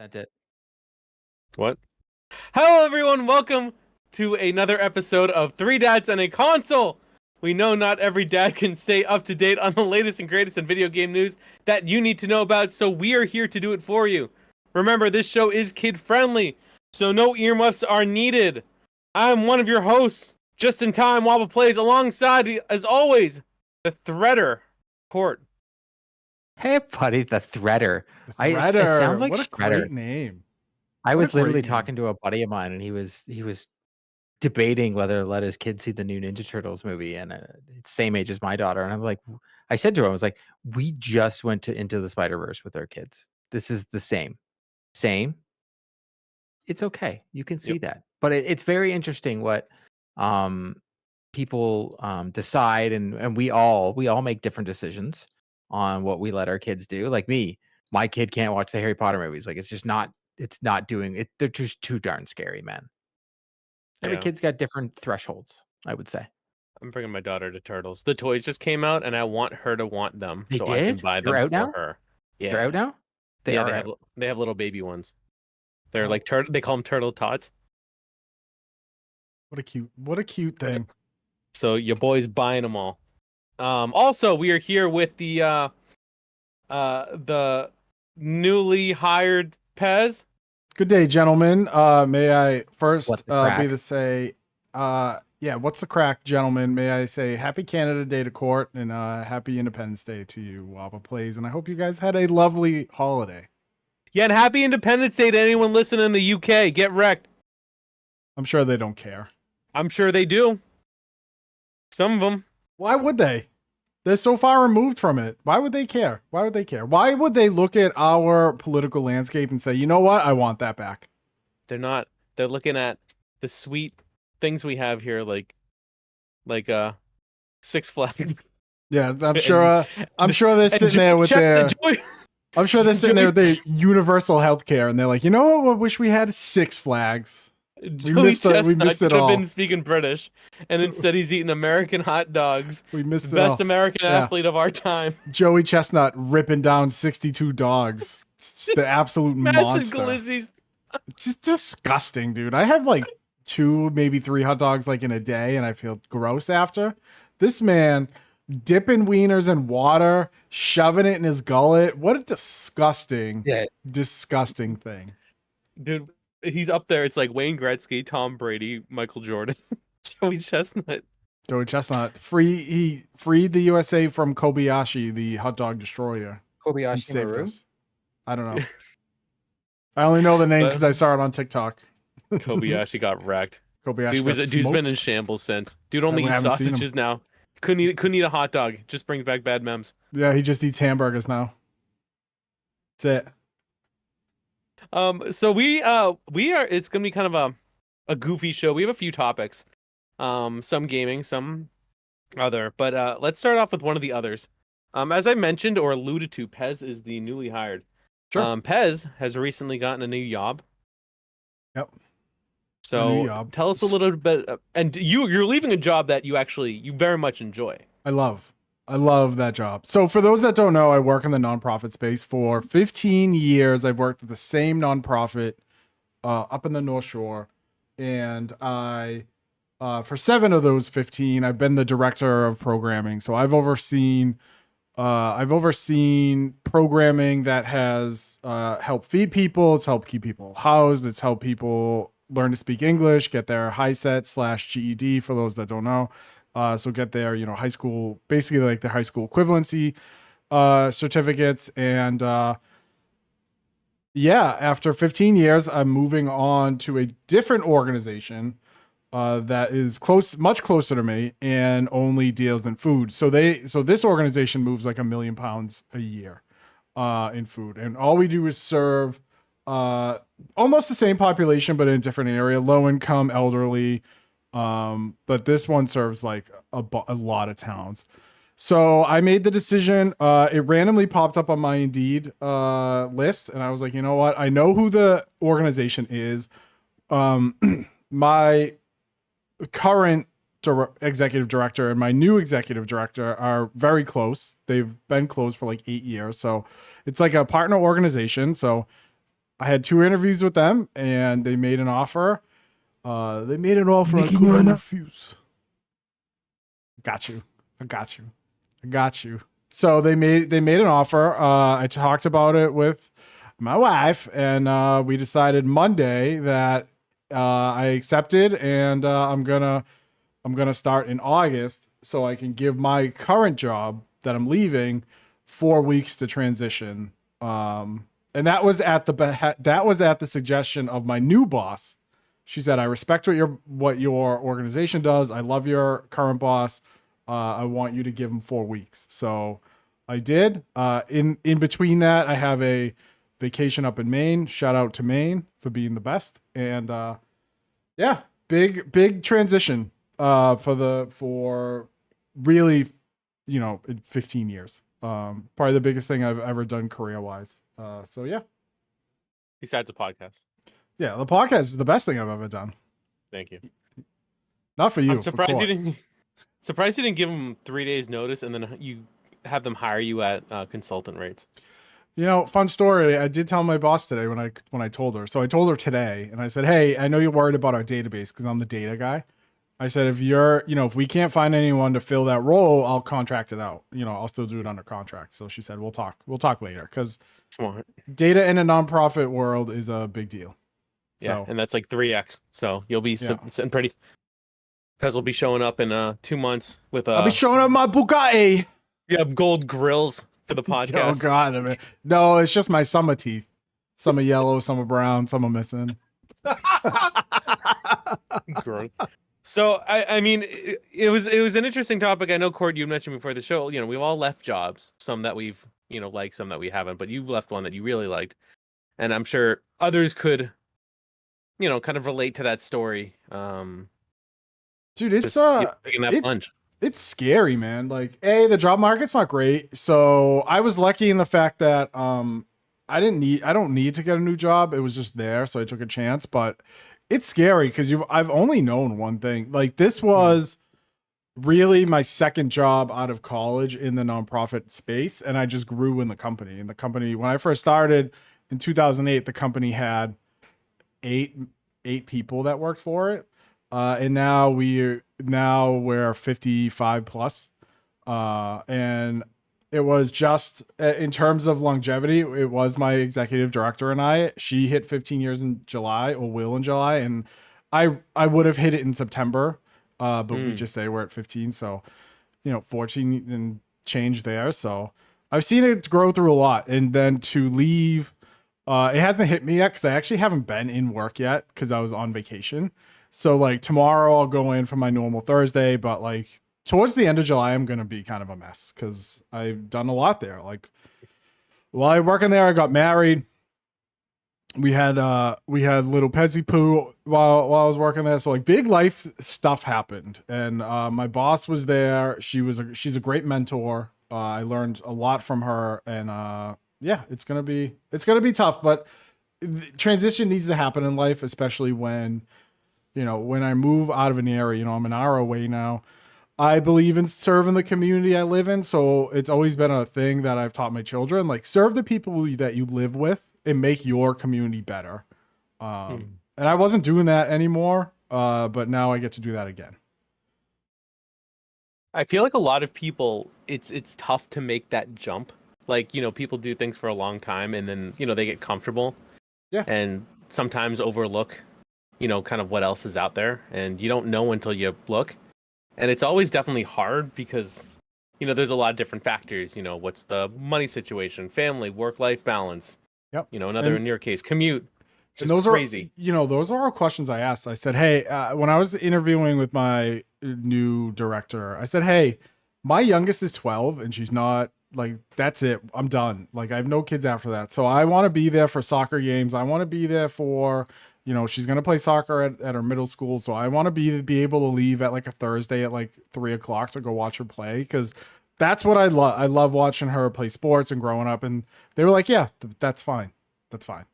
Sent it. What? Hello, everyone. Welcome to another episode of Three Dads and a Console. We know not every dad can stay up to date on the latest and greatest in video game news that you need to know about, so we are here to do it for you. Remember, this show is kid-friendly, so no earmuffs are needed. I'm one of your hosts, just in time, Wabba Plays, alongside, as always, the Threader, Court. Hey, buddy, the Threader. Threader. It sounds like what a Shredder. great name. I What was a great literally name. talking to a buddy of mine, and he was debating whether to let his kid see the new Ninja Turtles movie, and it's same age as my daughter. And I'm like, I said to him, I was like, we just went to Into the Spider-Verse with our kids. This is the same. It's okay. You can see that, but it's very interesting what people decide, and we all make different decisions on what we let our kids do. Like me, my kid can't watch the Harry Potter movies. Like it's not doing it. They're just too darn scary, man. Every kid's got different thresholds, I would say. I'm bringing my daughter to Turtles. The toys just came out, and I want her to want them, They so did? I can buy them They're out for now? her. Yeah, They're out now? They have little baby ones. They're like they call them turtle tots. What a cute thing. So your boy's buying them all. Also, we are here with the newly hired Pez. Good day, gentlemen. May I first What's the crack? be to say, what's the crack, gentlemen? May I say happy Canada Day to Court and happy Independence Day to you, Wabba Plays, and I hope you guys had a lovely holiday. Yeah, and happy Independence Day to anyone listening in the UK. Get wrecked. I'm sure they don't care. I'm sure they do. Some of them. Why would they? They're so far removed from it. Why would they care? Why would they care? Why would they look at our political landscape and say, you know what? I want that back. They're not. They're looking at the sweet things we have here, like Six Flags. Yeah, I'm sure they're sitting there with their. I'm sure they're sitting there with their universal health care, and they're like, you know what? I wish we had Six Flags. We missed it all. Been speaking British, and instead he's eating American hot dogs. We missed the best American athlete of our time. Joey Chestnut ripping down 62 dogs. Just the absolute monster. Glizzies. Just disgusting, dude. I have like 2, maybe 3 hot dogs like in a day, and I feel gross after. This man dipping wieners in water, shoving it in his gullet. What a disgusting thing. Dude, he's up there. It's like Wayne Gretzky, Tom Brady, Michael Jordan, Joey Chestnut. Joey Chestnut. He freed the USA from Kobayashi, the hot dog destroyer. Kobayashi Maru? I don't know. I only know the name because I saw it on TikTok. Kobayashi got wrecked. Kobayashi Dude's been in shambles since. Dude only eats sausages now. Couldn't eat a hot dog. Just brings back bad memes. Yeah, he just eats hamburgers now. That's it. So we are. It's gonna be kind of a goofy show. We have a few topics. Some gaming, some other. But let's start off with one of the others. As I mentioned or alluded to, Pez is the newly hired. Sure. Pez has recently gotten a new job. Yep. So tell us a little bit. And you're leaving a job that you very much enjoy. I love that job. So for those that don't know, I work in the nonprofit space. For 15 years, I've worked at the same nonprofit up in the North Shore. And I, for 7 of those 15, I've been the director of programming. So I've overseen programming that has helped feed people. It's helped keep people housed. It's helped people learn to speak English, get their HiSET/GED for those that don't know. So get their, high school, basically like the high school equivalency certificates. And after 15 years, I'm moving on to a different organization that is much closer to me and only deals in food. So this organization moves like 1 million pounds a year in food. And all we do is serve almost the same population, but in a different area, low income, elderly. But this one serves like a lot of towns. So I made the decision. It randomly popped up on my Indeed list, and I was like, you know what? I know who the organization is. My current executive director and my new executive director are very close. They've been close for like 8 years. So it's like a partner organization. So I had 2 interviews with them, and they made an offer. They made an offer I couldn't refuse. Got you. I got you. I got you. So they made an offer. I talked about it with my wife, and we decided Monday that I accepted, and I'm gonna start in August, so I can give my current job that I'm leaving 4 weeks to transition. And that was at the suggestion of my new boss. She said, "I respect what your organization does. I love your current boss. I want you to give him 4 weeks." So I did. In between that, I have a vacation up in Maine. Shout out to Maine for being the best. And yeah, big transition for really, 15 years. Probably the biggest thing I've ever done career wise. So yeah. Besides the podcast. Yeah, the podcast is the best thing I've ever done. Thank you. Not for you. I'm surprised you didn't. Surprised you didn't give them 3 days notice and then you have them hire you at consultant rates. Fun story. I did tell my boss today when I told her. So I told her today, and I said, "Hey, I know you're worried about our database because I'm the data guy." I said, if we can't find anyone to fill that role, I'll contract it out. I'll still do it under contract. So she said, we'll talk later, because data in a nonprofit world is a big deal. Yeah, and that's like 3x. So you'll be sitting pretty. Pez will be showing up in 2 months with I'll be showing up my Bugatti. You have gold grills for the podcast. Oh God, I mean, no, it's just my summer teeth. Some are yellow, some are brown, some are missing. So I mean, it was an interesting topic. I know, Cord, you mentioned before the show. We've all left jobs. Some that we've liked, some that we haven't. But you left one that you really liked, and I'm sure others could, kind of relate to that story. Dude, it's it's scary, man. Like, the job market's not great. So I was lucky in the fact that I don't need to get a new job. It was just there, so I took a chance. But it's scary because I've only known one thing. Like, this was really my second job out of college in the nonprofit space, and I just grew in the company. And the company, when I first started in 2008, the company had eight people that worked for it, and now we're 55 plus, and it was just in terms of longevity. It was my executive director and I. She hit 15 years in July, or will in July, and I would have hit it in September, but we just say we're at 15, so 14 and change there. So I've seen it grow through a lot, and then to leave, it hasn't hit me yet because I actually haven't been in work yet because I was on vacation. So like tomorrow I'll go in for my normal Thursday, but like towards the end of July, I'm going to be kind of a mess because I've done a lot there. Like while I working there, I got married. We had little Pezzy Poo while I was working there. So like big life stuff happened, and my boss was there. She's a great mentor. I learned a lot from her, and yeah, it's gonna be tough, but transition needs to happen in life, especially when when I move out of an area. I'm an hour away now. I believe in serving the community I live in, so it's always been a thing that I've taught my children. Like, serve the people that you live with and make your community better. And I wasn't doing that anymore, but now I get to do that again. I feel like a lot of people, it's tough to make that jump. Like, people do things for a long time and then, they get comfortable. Yeah. And sometimes overlook, kind of what else is out there. And you don't know until you look. And it's always definitely hard because, there's a lot of different factors. What's the money situation, family, work-life balance. Yep. In your case, commute. And those crazy. Those are all questions I asked. I said, hey, when I was interviewing with my new director, I said, hey, my youngest is 12 and she's not, like, that's it. I'm done. Like, I have no kids after that. So I want to be there for soccer games. I want to be there for, she's going to play soccer at her middle school. So I want to be able to leave at like a Thursday at like 3:00 to go watch her play. Because that's what I love. I love watching her play sports and growing up. And they were like, yeah, that's fine. That's fine.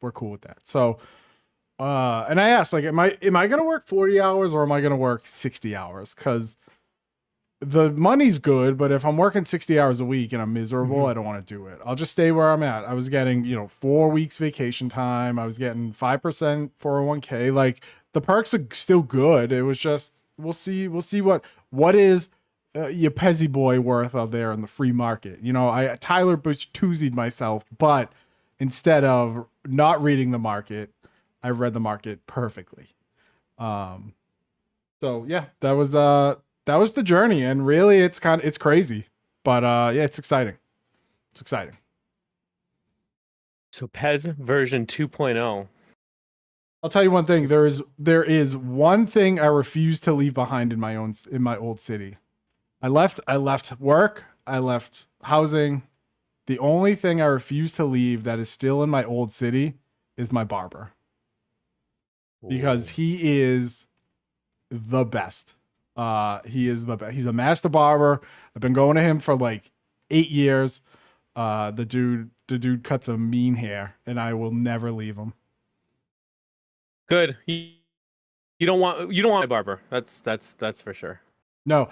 We're cool with that. So, and I asked, like, am I going to work 40 hours or am I going to work 60 hours? Because the money's good, but if I'm working 60 hours a week and I'm miserable, I don't want to do it. I'll just stay where I'm at. I was getting, 4 weeks vacation time. I was getting 5% 401k. Like the perks are still good. It was just we'll see what is your Pezzy boy worth out there in the free market. I Tyler Bertuzzi'd myself, but instead of not reading the market, I read the market perfectly. So yeah, that was the journey, and really it's crazy, but yeah, it's exciting. It's exciting. So Pez version 2.0. I'll tell you one thing. There is one thing I refuse to leave behind in my old city. I left work. I left housing. The only thing I refuse to leave that is still in my old city is my barber, because he is the best. He is the best. He's a master barber. I've been going to him for like 8 years. The dude cuts a mean hair, and I will never leave him. Good. You don't want a barber. That's for sure. No.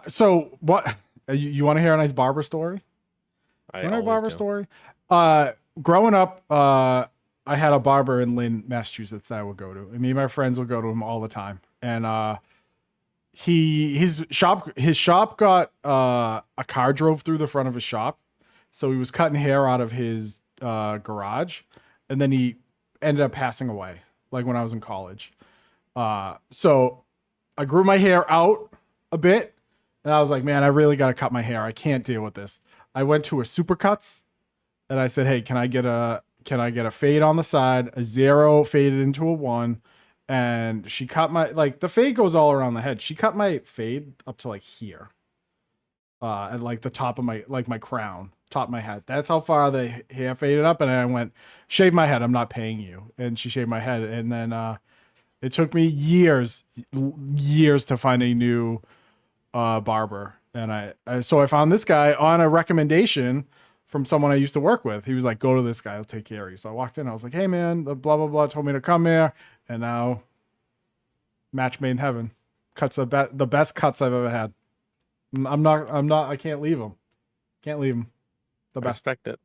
So what? You want to hear a nice barber story? I always do. Story? Growing up, I had a barber in Lynn, Massachusetts that I would go to. And me and my friends would go to him all the time. And his shop got a car drove through the front of his shop. So he was cutting hair out of his garage, and then he ended up passing away, like when I was in college. So I grew my hair out a bit, and I was like, man, I really got to cut my hair. I can't deal with this. I went to a Supercuts, and I said, hey, can I get a fade on the side, a 0 faded into a 1? And she cut my, like, the fade goes all around the head. She cut my fade up to like here. At like the top of my, like my crown, top of my head. That's how far the hair faded up. And I went, shave my head. I'm not paying you. And she shaved my head. And then it took me years to find a new barber. And so I found this guy on a recommendation from someone I used to work with. He was like, go to this guy. He'll take care of you. So I walked in. I was like, hey, man, the blah, blah, blah told me to come here. And now match made in heaven. Cuts the best cuts I've ever had. I can't leave him. Can't leave him. The best. Respect it.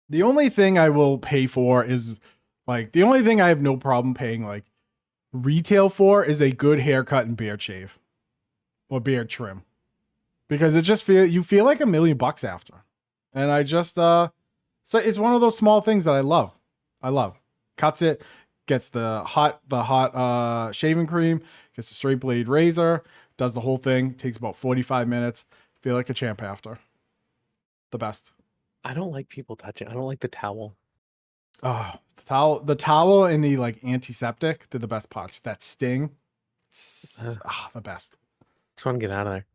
The only thing I will pay for is the only thing I have no problem paying like retail for is a good haircut and beard shave or beard trim, because it just you feel like $1 million after. And I just, so it's one of those small things that I love. Cuts it, gets the hot shaving cream, gets the straight blade razor, does the whole thing, takes about 45 minutes. Feel like a champ after. The best. I don't like people touching. I don't like the towel. Oh, the towel and the like antiseptic, they're the best parts. That sting, the best. Just want to get out of there.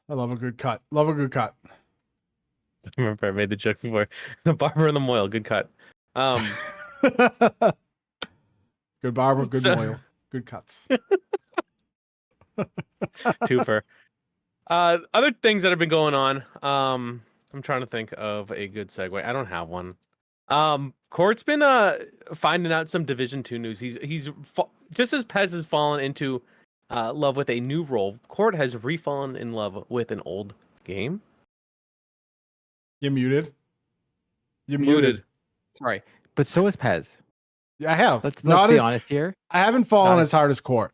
I love a good cut. I remember I made the joke before. The barber and the moil, good cut. Good barber, good moil, good cuts. Twofer. Other things that have been going on. I'm trying to think of a good segue. I don't have one. Court's been finding out some Division 2 news. He's just as Pez has fallen into love with a new role, Court has refallen in love with an old game. You're muted. Sorry, but so is Pez. Yeah, I have. Let's be honest here. I haven't fallen as hard as Court.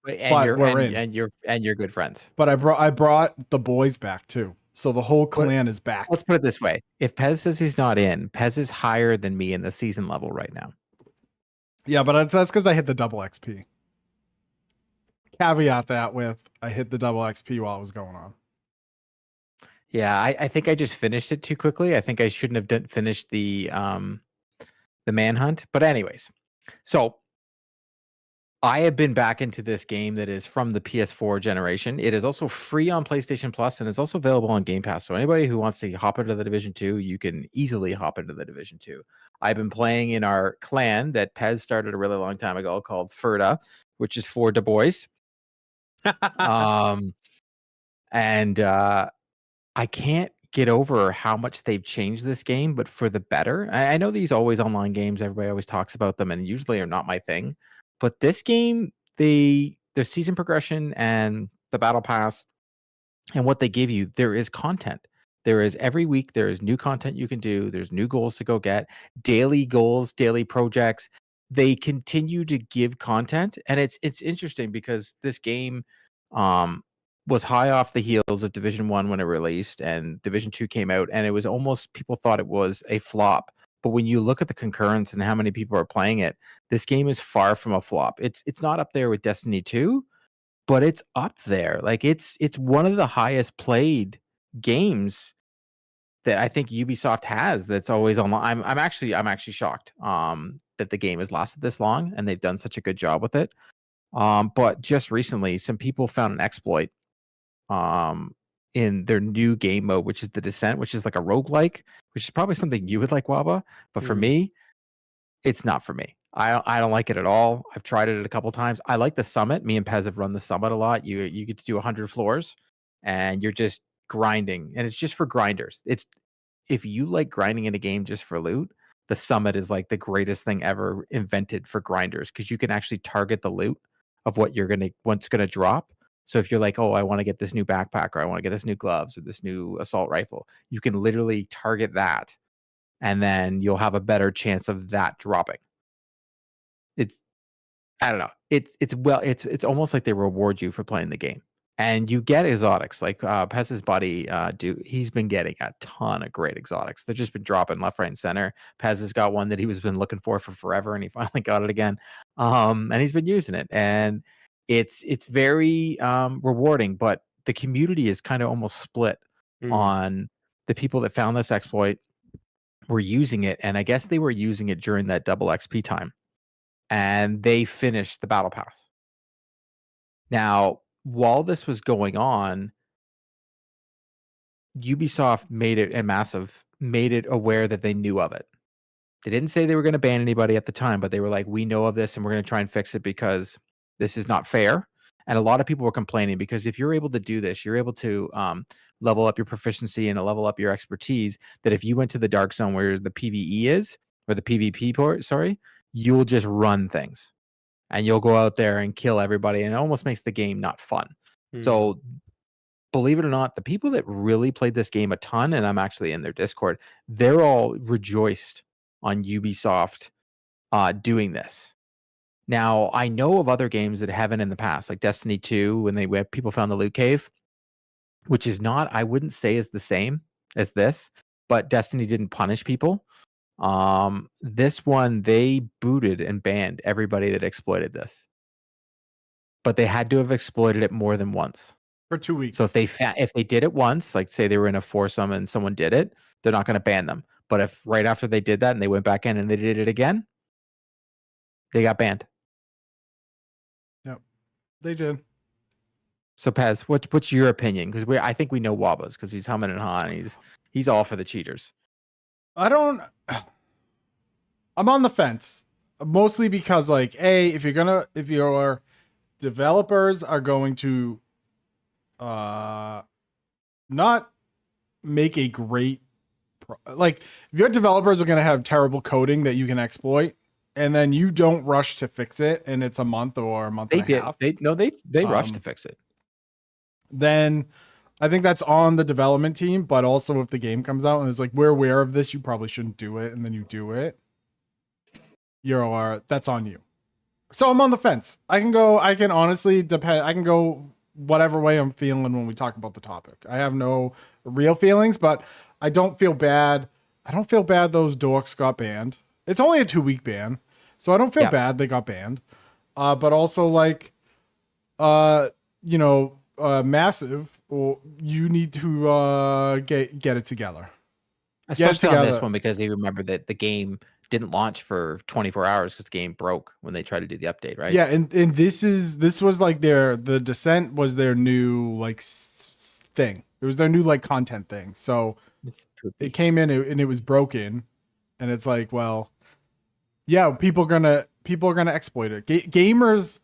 And you're good friends. But I brought the boys back too. So the whole clan is back. Let's put it this way. If Pez says he's not in, Pez is higher than me in the season level right now. Yeah, but that's because I hit the double XP. Caveat that with I hit the double XP while it was going on. Yeah, I think I just finished it too quickly. I think I shouldn't have finished the manhunt. But anyways, so I have been back into this game that is from the PS4 generation. It is also free on PlayStation Plus and it's also available on Game Pass. So anybody who wants to hop into the Division 2, you can easily hop into the Division 2. I've been playing in our clan that Pez started a really long time ago called Ferda, which is for Du Bois. I can't get over how much they've changed this game, but for the better. I know these always online games, everybody always talks about them and usually are not my thing. But this game, they're the season progression and the battle pass and what they give you, there is content. There is every week, there is new content you can do. There's new goals to go get, daily goals, daily projects. They continue to give content, and it's interesting because this game um was high off the heels of Division 1 when it released, and Division 2 came out, and it was almost people thought it was a flop. But when you look at the concurrence and how many people are playing it, this game is far from a flop. It's not up there with Destiny 2, but it's up there. Like it's one of the highest played games that I think Ubisoft has that's always online. I'm actually shocked that the game has lasted this long and they've done such a good job with it. But just recently some people found an exploit in their new game mode, which is the Descent, which is like a roguelike, which is probably something you would like, Wabba. But for me, it's not for me. I don't like it at all. I've tried it a couple times. I like the Summit. Me and Pez have run the Summit a lot. You get to do 100 floors and you're just grinding, and it's just for grinders. It's if you like grinding in a game just for loot, the Summit is like the greatest thing ever invented for grinders because you can actually target the loot of what's gonna drop. So if you're like, oh, I want to get this new backpack, or I want to get this new gloves or this new assault rifle, you can literally target that, and then you'll have a better chance of that dropping. It's I don't know. It's almost like they reward you for playing the game. And you get exotics like Pez's buddy, he's been getting a ton of great exotics. They've just been dropping left, right, and center. Pez has got one that he was been looking for forever, and he finally got it again. And he's been using it, and it's very rewarding. But the community is kind of almost split on the people that found this exploit were using it, and I guess they were using it during that double XP time, and they finished the battle pass. Now, while this was going on, Ubisoft made it aware that they knew of it. They didn't say they were going to ban anybody at the time, but they were like, we know of this and we're going to try and fix it because this is not fair. And a lot of people were complaining because if you're able to do this, you're able to level up your proficiency and level up your expertise. That if you went to the dark zone where the PvE is, or the PvP port, sorry, you'll just run things and you'll go out there and kill everybody. And it almost makes the game not fun. So believe it or not, the people that really played this game a ton, and I'm actually in their Discord, they're all rejoiced on Ubisoft doing this. Now, I know of other games that haven't in the past, like Destiny 2, when people found the loot cave, which is not, I wouldn't say is the same as this, but Destiny didn't punish people. This one, they booted and banned everybody that exploited this. But they had to have exploited it more than once. For 2 weeks. So if they did it once, like say they were in a foursome and someone did it, they're not going to ban them. But if right after they did that and they went back in and they did it again, they got banned. Yep, they did. So Pez, what's your opinion? Because I think we know Wabba's because he's humming and hawing. And he's all for the cheaters. I'm on the fence, mostly because like if your developers are going to not make a great like if your developers are going to have terrible coding that you can exploit and then you don't rush to fix it and it's a month or a month and a half. They rushed to fix it. Then I think that's on the development team, but also if the game comes out and it's like, we're aware of this, you probably shouldn't do it, and then you do it, that's on you. So I'm on the fence. I can honestly depend. I can go whatever way I'm feeling when we talk about the topic. I have no real feelings, but I don't feel bad. I don't feel bad those dorks got banned. It's only a 2-week ban, so I don't feel bad they got banned. But also like, Massive, or you need to get it together. Especially on this one because they remember that the game didn't launch for 24 hours because the game broke when they tried to do the update, right? Yeah, and this was like the Descent was their new like thing. It was their new like content thing. So it came in and it was broken, and it's like, well, yeah, people are gonna exploit it. Gamers.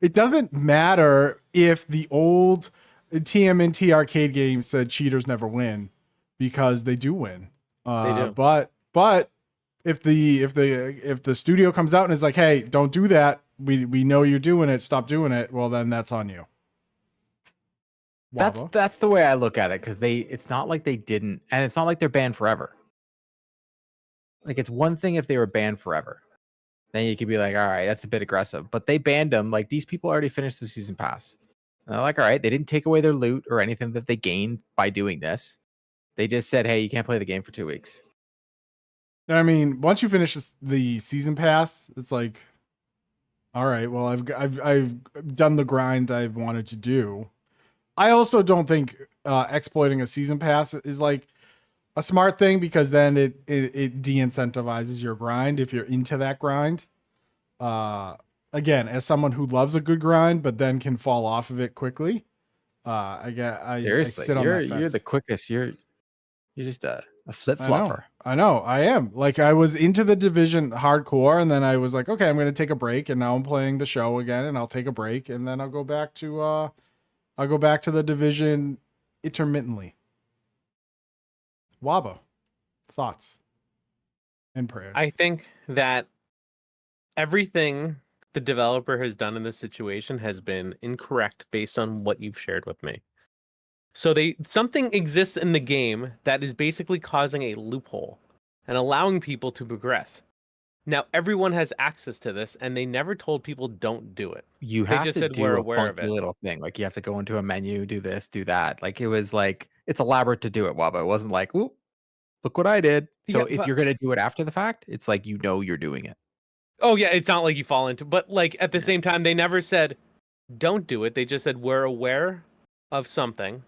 It doesn't matter if the old TMNT arcade games said cheaters never win, because they do win. They do. But if the studio comes out and is like, hey, don't do that, we know you're doing it. Stop doing it. Well, then that's on you. Wabba. That's the way I look at it, because it's not like they didn't, and it's not like they're banned forever. Like, it's one thing if they were banned forever, then you could be like, all right, that's a bit aggressive. But they banned them. Like, these people already finished the season pass. And they're like, all right, they didn't take away their loot or anything that they gained by doing this. They just said, hey, you can't play the game for 2 weeks. I mean, once you finish the season pass, it's like, all right, well, I've done the grind I've wanted to do. I also don't think exploiting a season pass is like a smart thing, because then it de-incentivizes your grind if you're into that grind. Again, as someone who loves a good grind but then can fall off of it quickly, I sit on that fence. You're the quickest. You're just a flip flopper. I know. I am. Like, I was into the Division hardcore, and then I was like, okay, I'm going to take a break, and now I'm playing the show again, and I'll take a break, and then I'll go back to the Division intermittently. Wabba, thoughts and prayers. I think that everything the developer has done in this situation has been incorrect based on what you've shared with me. So something exists in the game that is basically causing a loophole and allowing people to progress. Now everyone has access to this, and they never told people don't do it. You They have just to said do we're a aware of funky it. little thing. Like, you have to go into a menu, do this, do that. Like, it was like, it's elaborate to do it, Wabba. It wasn't like, ooh, look what I did. So Yeah, if you're gonna do it after the fact, it's like, you know, you're doing it. Oh yeah, it's not like you fall into, but like at the same time, they never said don't do it. They just said we're aware of something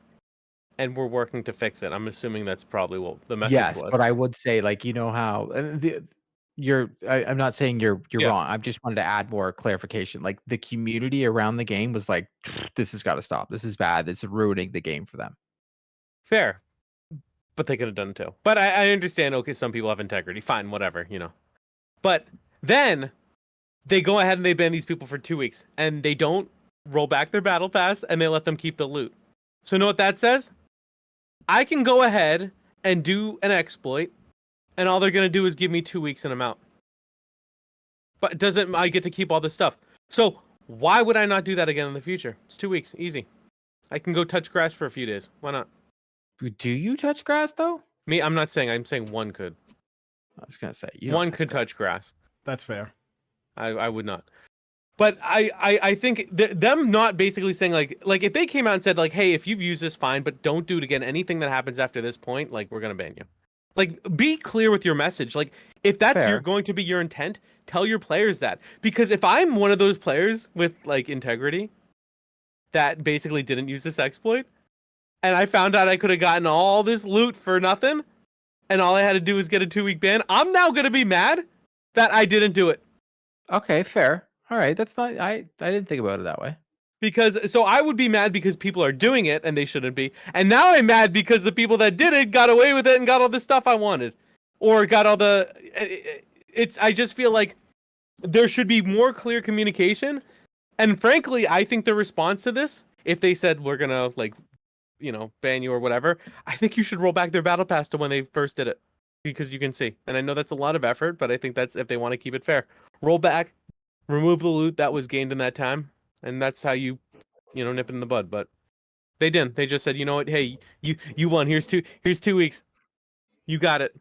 and we're working to fix it. I'm assuming that's probably what the message Yes, was. but I would say, like, you know how I'm not saying you're Yeah. wrong. I just wanted to add more clarification. Like, the community around the game was like, this has got to stop. This is bad. It's ruining the game for them. Fair, but they could have done it too. But I understand. Okay, some people have integrity. Fine, whatever, you know. But then they go ahead and they ban these people for 2 weeks, and they don't roll back their battle pass, and they let them keep the loot. So you know what that says? I can go ahead and do an exploit, and all they're gonna do is give me 2 weeks and I'm out. But doesn't I get to keep all this stuff? So why would I not do that again in the future? It's 2 weeks, easy. I can go touch grass for a few days. Why not? Do you touch grass though? Me, I'm not saying. I'm saying one could. I was gonna say One could touch grass. That's fair. I would not. But I think them not basically saying like if they came out and said like, hey, if you've used this, fine, but don't do it again. Anything that happens after this point, like, we're gonna ban you. Like, be clear with your message. Like, if that's Fair. going to be your intent, tell your players that. Because if I'm one of those players with like integrity that basically didn't use this exploit, and I found out I could have gotten all this loot for nothing, and all I had to do was get a 2-week ban, I'm now gonna be mad that I didn't do it. Okay, fair. All right, that's not. I didn't think about it that way. Because so I would be mad because people are doing it and they shouldn't be, and now I'm mad because the people that did it got away with it and got all the stuff I wanted, or got all the. It's. I just feel like there should be more clear communication, and frankly, I think the response to this, if they said we're gonna like, you know, ban you or whatever, I think you should roll back their battle pass to when they first did it, because you can see, and I know that's a lot of effort, but I think that's if they want to keep it fair, roll back, remove the loot that was gained in that time. And that's how you nip it in the bud. But they didn't. They just said, you know what? Hey, you won. Here's 2 weeks. You got it.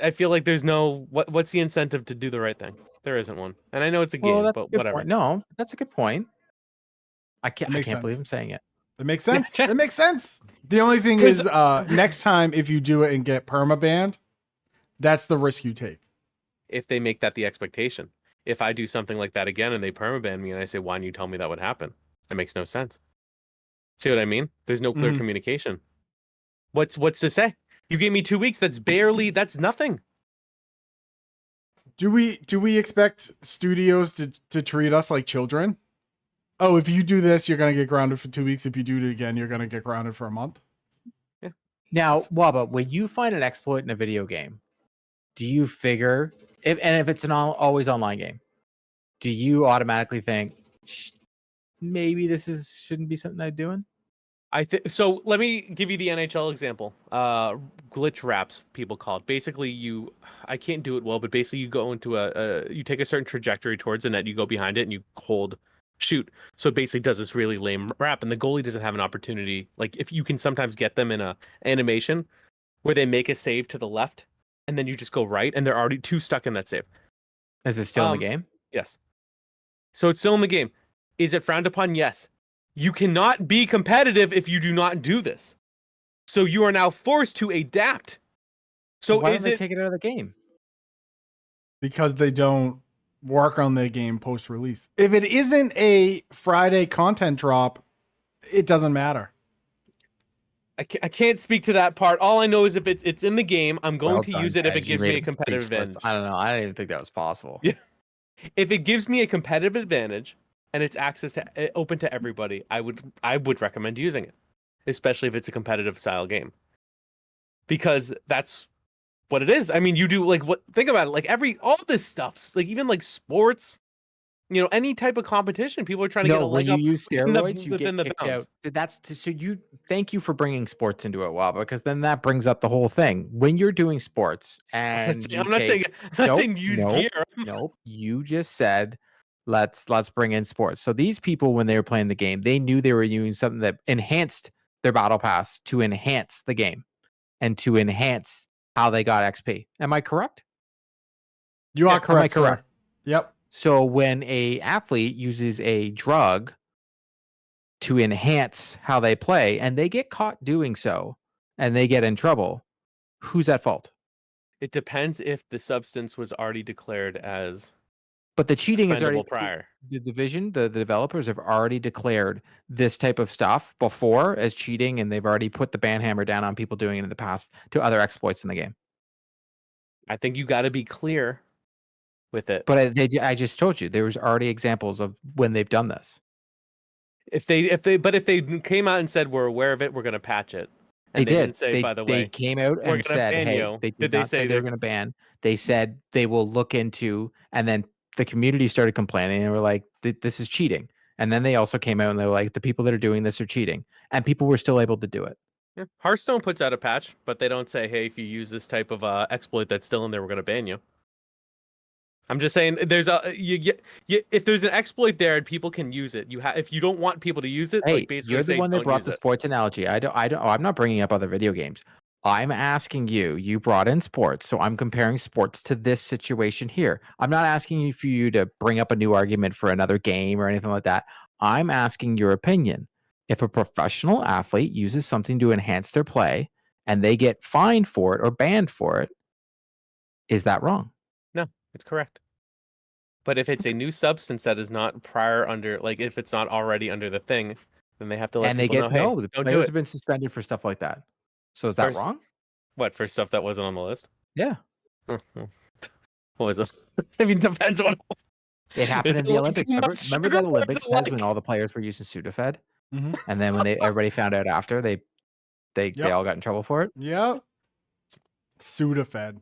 I feel like there's no what's the incentive to do the right thing? There isn't one. And I know it's a game, That's a but good whatever. point. No, that's a good point. I can't makes believe sense. I'm saying it. It makes sense. It makes sense. The only thing is, next time if you do it and get perma banned, that's the risk you take. If they make that the expectation. If I do something like that again and they permaban me and I say, why didn't you tell me that would happen? That makes no sense. See what I mean? There's no clear communication. What's to say? You gave me 2 weeks. That's nothing. Do we expect studios to treat us like children? Oh, if you do this, you're gonna get grounded for 2 weeks. If you do it again, you're gonna get grounded for a month. Yeah. Now, Wabba, when you find an exploit in a video game, do you figure if it's an always online game, do you automatically think maybe this shouldn't be something I'm doing? I think so. Let me give you the NHL example. Glitch wraps, people call it. Basically, I can't do it well, but basically, you go into you take a certain trajectory towards the net, you go behind it, and you hold shoot. So it basically does this really lame wrap, and the goalie doesn't have an opportunity. Like if you can sometimes get them in a animation where they make a save to the left, and then you just go right, and they're already too stuck in that save. Is it still in the game? Yes. So it's still in the game. Is it frowned upon? Yes. You cannot be competitive if you do not do this. So you are now forced to adapt. So why don't is they it take it out of the game? Because they don't work on their game post-release. If it isn't a Friday content drop, it doesn't matter. I can't speak to that part. All I know is if it's in the game, I'm going Well to done, use it if it guys. You gives made me a it competitive speechless. advantage. I don't know. I didn't even think that was possible. Yeah. If it gives me a competitive advantage and it's access to open to everybody, I would recommend using it, especially if it's a competitive style game. Because that's what it is. I mean, you do like what think about it, like all this stuff's like even like sports, any type of competition, people are trying to get a when leg you up use steroids, you within get the kicked bounds. out. Thank you for bringing sports into it, Wabba, because then that brings up the whole thing. When you're doing sports and I'm not saying use gear. Nope. You just said let's bring in sports. So these people, when they were playing the game, they knew they were using something that enhanced their battle pass to enhance the game and to enhance how they got XP. Am I correct? You are Yes. correct, Am I correct? sir. Yep. So when a athlete uses a drug to enhance how they play and they get caught doing so and they get in trouble, who's at fault? It depends if the substance was already declared as But the cheating is already suspendable prior. the division, the developers have already declared this type of stuff before as cheating, and they've already put the ban hammer down on people doing it in the past to other exploits in the game. I think you got to be clear with it. But I just told you there was already examples of when they've done this. If they came out and said we're aware of it, we're going to patch it. And they didn't say, by the way, they came out we're and gonna said, ban hey, you. they Did they not say say they're they're going to ban. They said they will look into, and then the community started complaining and were like, this is cheating. And then they also came out and they were like, the people that are doing this are cheating. And people were still able to do it. Yeah. Hearthstone puts out a patch, but they don't say, hey, if you use this type of exploit that's still in there, we're going to ban you. I'm just saying, there's if there's an exploit there and people can use it, if you don't want people to use it, Hey, like basically you're the say, one that don't brought use the it. sports analogy. I'm not bringing up other video games. I'm asking you. You brought in sports, so I'm comparing sports to this situation here. I'm not asking you for you to bring up a new argument for another game or anything like that. I'm asking your opinion. If a professional athlete uses something to enhance their play and they get fined for it or banned for it, is that wrong? No, it's correct. But if it's a new substance that is not prior under, like if it's not already under the thing, then they have to let And they people know, get hey, no, the don't do players it. have been suspended for stuff like that. So is that First- wrong? What, for stuff that wasn't on the list? Yeah. What was it? I mean, depends on. It happened in Is the it Olympics. too Remember, much remember sugar, that or is Olympics it test when like- all the players were using Sudafed, Mhm. and then when everybody found out after, they Yep. all got in trouble for it, Yep. Sudafed.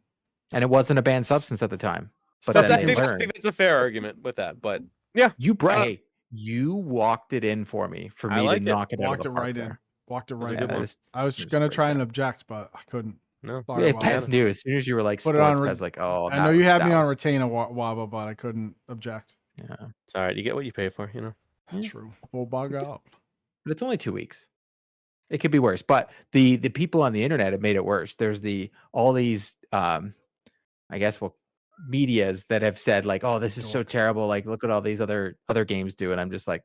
and it wasn't a banned substance at the time. But Stuff then I they think learned. that's a fair argument with that, but yeah, Hey, you walked it in for me I to like it. knock it out of Walked the it park right in. there. Walked it was a right good in. one. I was It was gonna great try and there. object, but I couldn't. No. Sorry, Yeah, Wabba. Pez knew as soon as you were like Put it sports, on Pez like, oh, I know you had me on was- retainer, Wabba, but I couldn't object. Yeah, It's all right. You get what you pay for, you know. Yeah. True. We'll bug out. but it's only 2 weeks. It could be worse, but the people on the internet have made it worse. There's all these I guess medias that have said like, oh, this is so Dorks. terrible. Like, look at all these other games do, and I'm just like,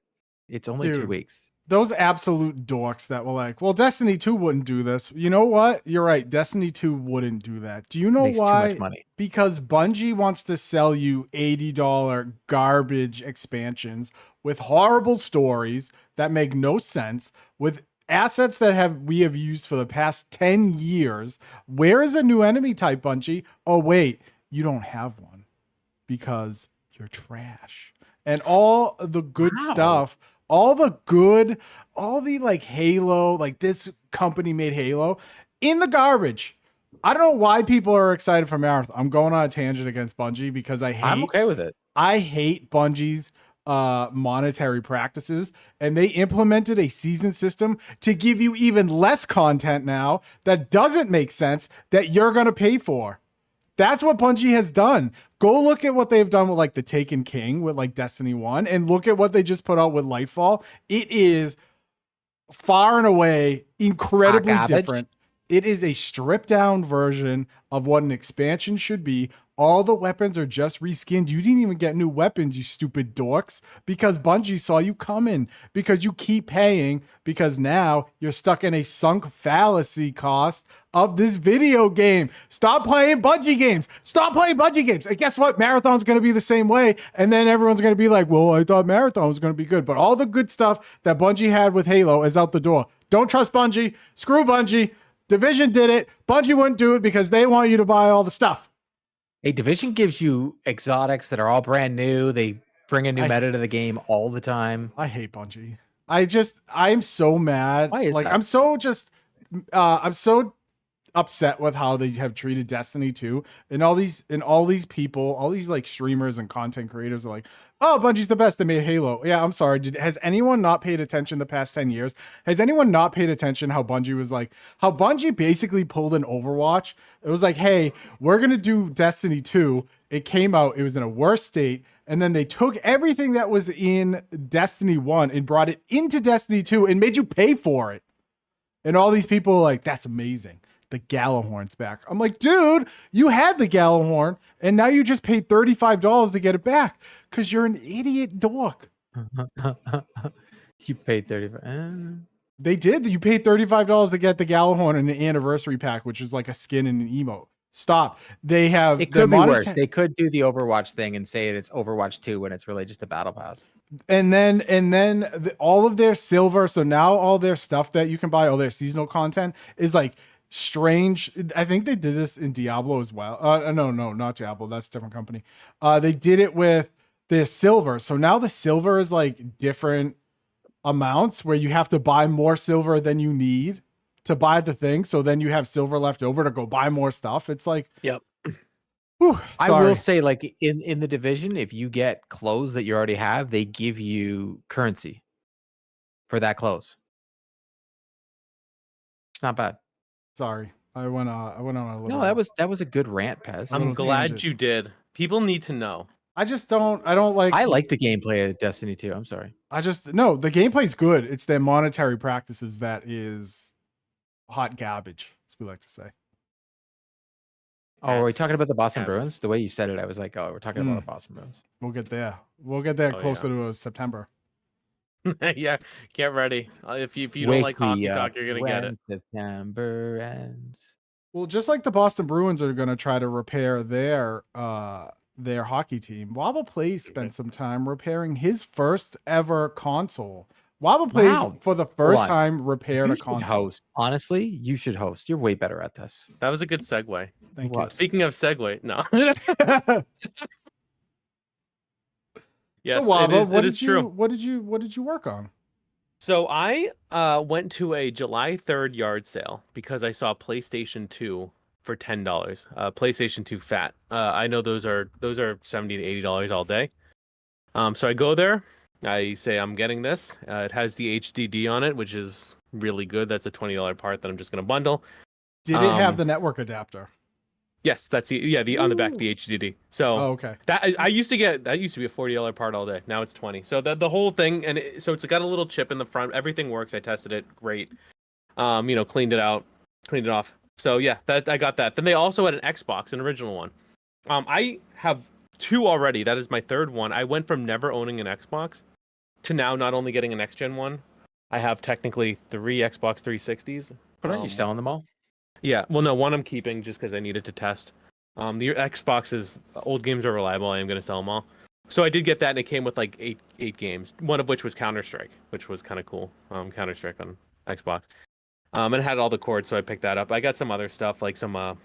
it's only 2 Dude. weeks. Those absolute dorks that were like, well, Destiny 2 wouldn't do this. You know what? You're right. Destiny 2 wouldn't do that. Do you know Makes why? too much money. Because Bungie wants to sell you $80 garbage expansions with horrible stories that make no sense, with assets that we have used for the past 10 years. Where is a new enemy type, Bungie? Oh, wait, you don't have one because you're trash. And all the good Wow. stuff, all the like Halo, like this company made Halo in the garbage. I don't know why people are excited for Marathon. I'm going on a tangent against Bungie because I'm okay with it. I hate Bungie's monetary practices, and they implemented a season system to give you even less content now that doesn't make sense that you're going to pay for. That's what Bungie has done. Go look at what they've done with like the Taken King with like Destiny 1 and look at what they just put out with Lightfall. It is far and away incredibly different. It is a stripped down version of what an expansion should be. All the weapons are just reskinned. You didn't even get new weapons, you stupid dorks, because Bungie saw you coming, because you keep paying, because now you're stuck in a sunk fallacy cost of this video game. Stop playing Bungie games. Stop playing Bungie games. And guess what? Marathon's going to be the same way. And then everyone's going to be like, well, I thought Marathon was going to be good. But all the good stuff that Bungie had with Halo is out the door. Don't trust Bungie. Screw Bungie. Division did it. Bungie wouldn't do it because they want you to buy all the stuff. A Division gives you exotics that are all brand new. They bring a new meta to the game all the time. I hate Bungie. I'm so mad. Why is like that? I'm so upset with how they have treated Destiny 2, and all these people, all these like streamers and content creators are like, oh, Bungie's the best. They made Halo. Yeah, I'm sorry. Has anyone not paid attention the past 10 years? Has anyone not paid attention how Bungie basically pulled an Overwatch? It was like, hey, we're going to do Destiny 2. It came out. It was in a worse state. And then they took everything that was in Destiny 1 and brought it into Destiny 2 and made you pay for it. And all these people are like, that's amazing. The Gallahorn's back. I'm like, dude, you had the Gallahorn and now you just paid $35 to get it back because you're an idiot dork. You paid 35. They did. You paid $35 to get the Gallahorn in the anniversary pack, which is like a skin and an emote. Stop. They have. It could be worse. They could do the Overwatch thing and say it's Overwatch 2 when it's really just a battle pass. And then all of their silver. So now all their stuff that you can buy, all their seasonal content is like strange. I think they did this in Diablo as well. No, not Diablo. That's a different company. They did it with the silver. So now the silver is like different amounts where you have to buy more silver than you need to buy the thing. So then you have silver left over to go buy more stuff. It's like, yep. Whew, I will say, like in the Division, if you get clothes that you already have, they give you currency for that clothes. It's not bad. Sorry, I went on a little. No, that was a good rant, Pez. I'm glad you did. People need to know. I don't like. I like the gameplay of Destiny 2. I'm sorry. No, the gameplay's good. It's their monetary practices that is hot garbage, as we like to say. Oh, are we talking about the Boston Bruins? The way you said it, I was like, oh, we're talking about the Boston Bruins. We'll get there. We'll get there closer to September. Yeah, get ready. If you don't like hockey talk, you're gonna get it. September ends. Well, just like the Boston Bruins are gonna try to repair their hockey team, Wabba Plays spent some time repairing his first ever console. Wabba Plays for the first time repaired a console. Host. Honestly, you should host. You're way better at this. That was a good segue. Thank you. Speaking of segue, no. Yes, so Wabba, it is true. What did you work on? So I went to a July 3rd yard sale because I saw PlayStation 2 for $10. PlayStation 2 Fat. I know those are $70 to $80 all day. So I go there. I say I'm getting this. It has the HDD on it, which is really good. That's a $20 part that I'm just gonna bundle. Did it have the network adapter? Yes, that's the on the back, the HDD. So okay. That used to be a $40 part all day. Now it's 20. So the whole thing, and so it's got a little chip in the front. Everything works. I tested it. Great. Cleaned it out, cleaned it off. So yeah, I got that. Then they also had an Xbox, an original one. I have 2 already. That is my 3rd one. I went from never owning an Xbox to now not only getting a next gen one. I have technically 3 Xbox 360s. But aren't you selling them all? Yeah, well, no, one I'm keeping just because I needed to test. The Xbox's old games are reliable. I am going to sell them all. So I did get that, and it came with like eight games, one of which was Counter-Strike, which was kind of cool. Counter-Strike on Xbox. And it had all the cords, so I picked that up. I got some other stuff, like some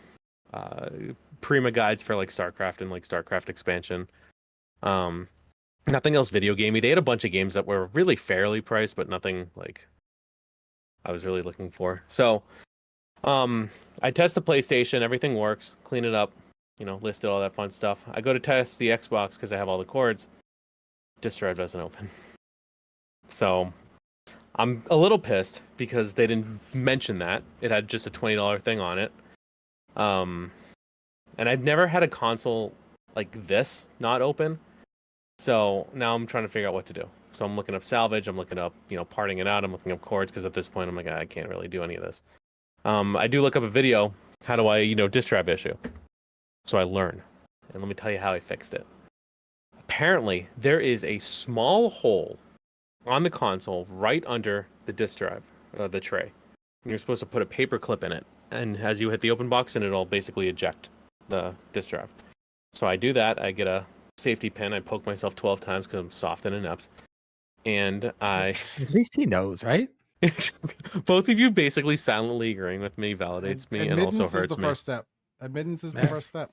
Prima guides for like StarCraft and like StarCraft expansion. Nothing else video gamey. They had a bunch of games that were really fairly priced, but nothing like I was really looking for. So I test the PlayStation, everything works, clean it up, listed all that fun stuff. I go to test the Xbox because I have all the cords. disk drive doesn't open. So I'm a little pissed because they didn't mention that. It had just a $20 thing on it. And I've never had a console like this not open. So now I'm trying to figure out what to do. So I'm looking up salvage. I'm looking up, parting it out. I'm looking up cords because at this point I'm like, I can't really do any of this. I do look up a video. How do I, disk drive issue? So I learn. And let me tell you how I fixed it. Apparently, there is a small hole on the console right under the disk drive, the tray. And you're supposed to put a paper clip in it. And as you hit the open box, and it'll basically eject the disk drive. So I do that. I get a safety pin. I poke myself 12 times because I'm soft and inept. And I... At least he knows, right? Both of you basically silently agreeing with me validates me and also hurts me. Admittance is the first step. Admittance is the first step.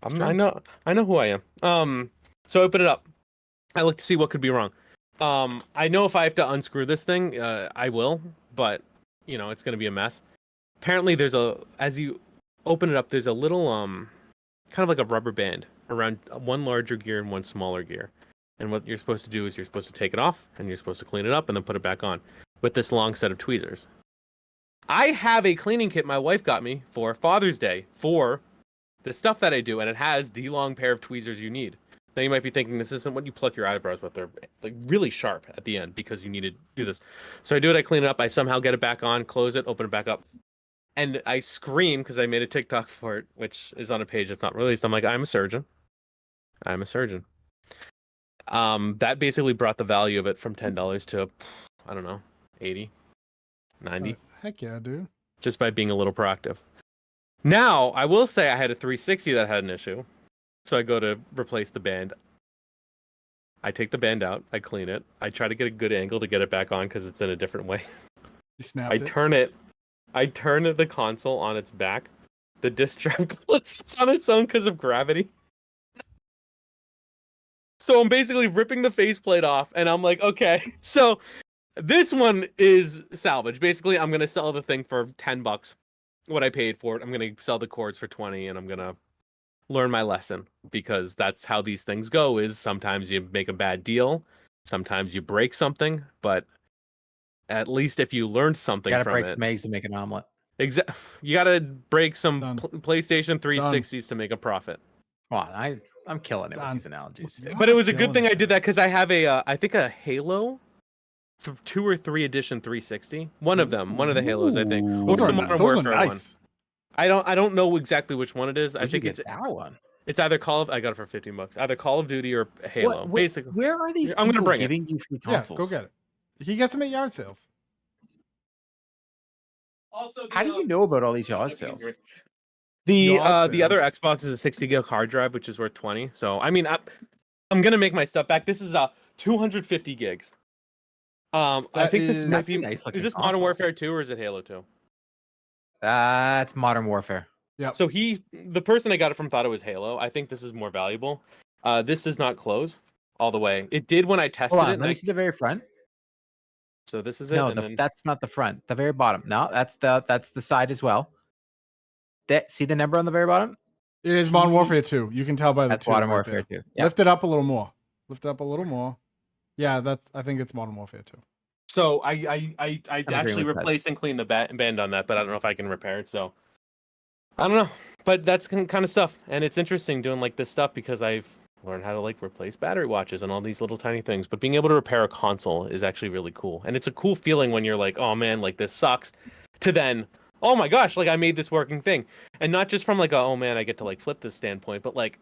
I know who I am. So I open it up. I look to see what could be wrong. I know if I have to unscrew this thing, I will, but it's going to be a mess. Apparently as you open it up, there's a little, kind of like a rubber band around one larger gear and one smaller gear. And what you're supposed to do is you're supposed to take it off and you're supposed to clean it up and then put it back on with this long set of tweezers. I have a cleaning kit my wife got me for Father's Day for the stuff that I do, and it has the long pair of tweezers you need. Now you might be thinking this isn't what you pluck your eyebrows with. They're like really sharp at the end because you need to do this. So I do it, I clean it up, I somehow get it back on, close it, open it back up. And I scream because I made a TikTok for it, which is on a page that's not released. I'm like, I'm a surgeon. I'm a surgeon. That basically brought the value of it from $10 to, I don't know, 80, 90. Heck yeah, dude. Just by being a little proactive. Now, I will say I had a 360 that had an issue. So I go to replace the band. I take the band out. I clean it. I try to get a good angle to get it back on because it's in a different way. You snapped it. I turn the console on its back. The disc drive closes on its own because of gravity. So I'm basically ripping the faceplate off, and I'm like, okay. So this one is salvage. Basically, I'm gonna sell the thing for $10. What I paid for it. I'm gonna sell the cords for 20, and I'm gonna learn my lesson because that's how these things go. Is sometimes you make a bad deal, sometimes you break something, but at least if you learned something Gotta from break it, some eggs to make an omelet. you gotta break some Done. PlayStation 360s to make a profit. Come on, I'm killing it Done. with these analogies. But it was a good thing I did that because I have I think a Halo 2 or 3 edition 360. One of them, one of the Halos, I think. Ooh. Or Those some are Modern those are Warfare nice. one. I don't know exactly which one it is. I think it's that one. it's either I got it for $15. Either Call of Duty or Halo. Basically, where are these I'm gonna people bring it. giving you free Yeah, consoles? go get it. He gets them at yard sales. Also, How do you know about all these yard sales? The Yard the other sales. Xbox is a 60 gig hard drive, which is worth 20. So I mean, I'm gonna make my stuff back. This is 250 gigs. I think this might be. nice looking Is this Modern console. Warfare 2 or is it Halo 2? That's Modern Warfare. Yep. So the person I got it from thought it was Halo. I think this is more valuable. This does not close all the way. It did when I tested Hold on, it. let me see the very front. So this is it. No, and then, that's not the front. The very bottom. No, that's the side as well. See the number on the very bottom? It is Modern Warfare 2. You can tell by the That's 2 Modern right Warfare there. 2. Yeah. Lift it up a little more. Lift it up a little more. Yeah, I think it's Modern Warfare 2. so I agreeing actually with Pez. replaced and cleaned the band on that, but I don't know if I can repair it. So I don't know. But that's kind of stuff, and it's interesting doing like this stuff because I've learned how to like replace battery watches and all these little tiny things. But being able to repair a console is actually really cool, and it's a cool feeling when you're like, oh man, like this sucks, to then, oh my gosh, like I made this working thing. And not just from like, oh man, I get to like flip this standpoint, but like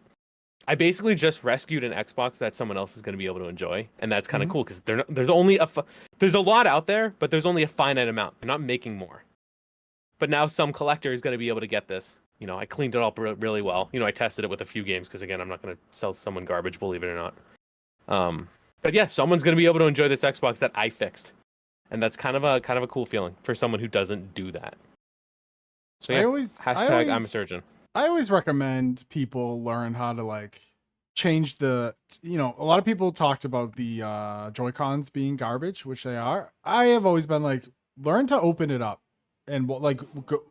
I basically just rescued an Xbox that someone else is going to be able to enjoy. And that's kind of cool because there's only there's a lot out there, but there's only a finite amount. They're not making more. But now some collector is going to be able to get this. I cleaned it up really well. I tested it with a few games because again, I'm not going to sell someone garbage, believe it or not. But yeah, someone's going to be able to enjoy this Xbox that I fixed. And that's kind of a cool feeling for someone who doesn't do that. So yeah, hashtag I'm a surgeon. I always recommend people learn how to like change a lot of people talked about the Joy-Cons being garbage, which they are. I have always been like, learn to open it up and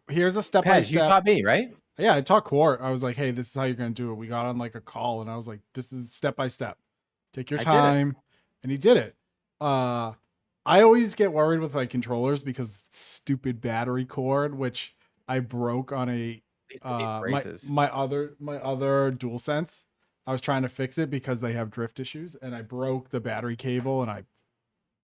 here's a step by Pez, step. you taught me, right? Yeah, I taught Court. I was like, hey, this is how you're going to do it. We got on like a call and I was like, this is step by step. Take your I did it. time. And he did it. I always get worried with like controllers because stupid battery cord, which I broke on a These are neat my braces. my other DualSense. I was trying to fix it because they have drift issues, and I broke the battery cable, and I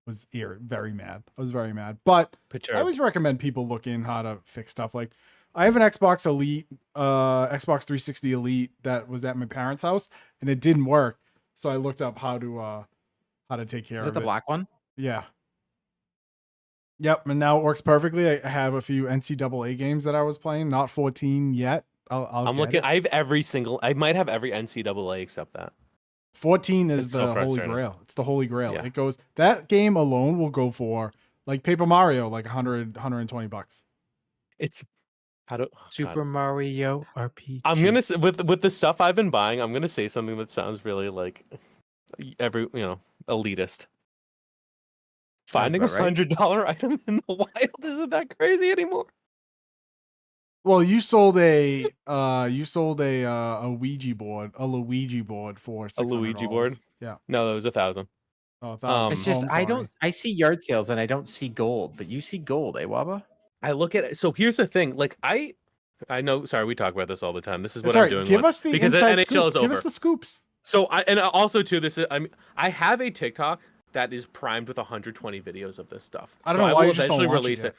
was very mad. I was very mad. But I always recommend people look in how to fix stuff. Like I have an Xbox Elite, Xbox 360 Elite that was at my parents' house, and it didn't work. So I looked up how to take care Is of it the it. black one? Yeah. Yep, and now it works perfectly. I have a few NCAA games that I was playing, not 14 yet. I'm looking. it. I have every single. I might have every NCAA except that. 14 is It's the so holy frustrating. grail. It's the holy grail. Yeah. It goes that game alone will go for like Paper Mario, like 120 bucks. It's how do Super Mario RPG. I'm gonna with the stuff I've been buying. I'm gonna say something that sounds really like elitist. Sounds Finding a about right. $100 item in the wild isn't that crazy anymore. Well, you sold a Ouija board, a Luigi board for $600. A Luigi board? Yeah. No, that was 1,000. Oh, 1,000. It's just I'm sorry. I see yard sales and I don't see gold, but you see gold, eh, Wabba? I look at it. So here's the thing. Like I know. Sorry, we talk about this all the time. This is what It's I'm all right. doing. Give us the because the inside NHL scoop. is over. Give us the scoops. So and also too, this is I have a TikTok that is primed with 120 videos of this stuff. I don't so know why I you will just don't eventually launch it release yet. it.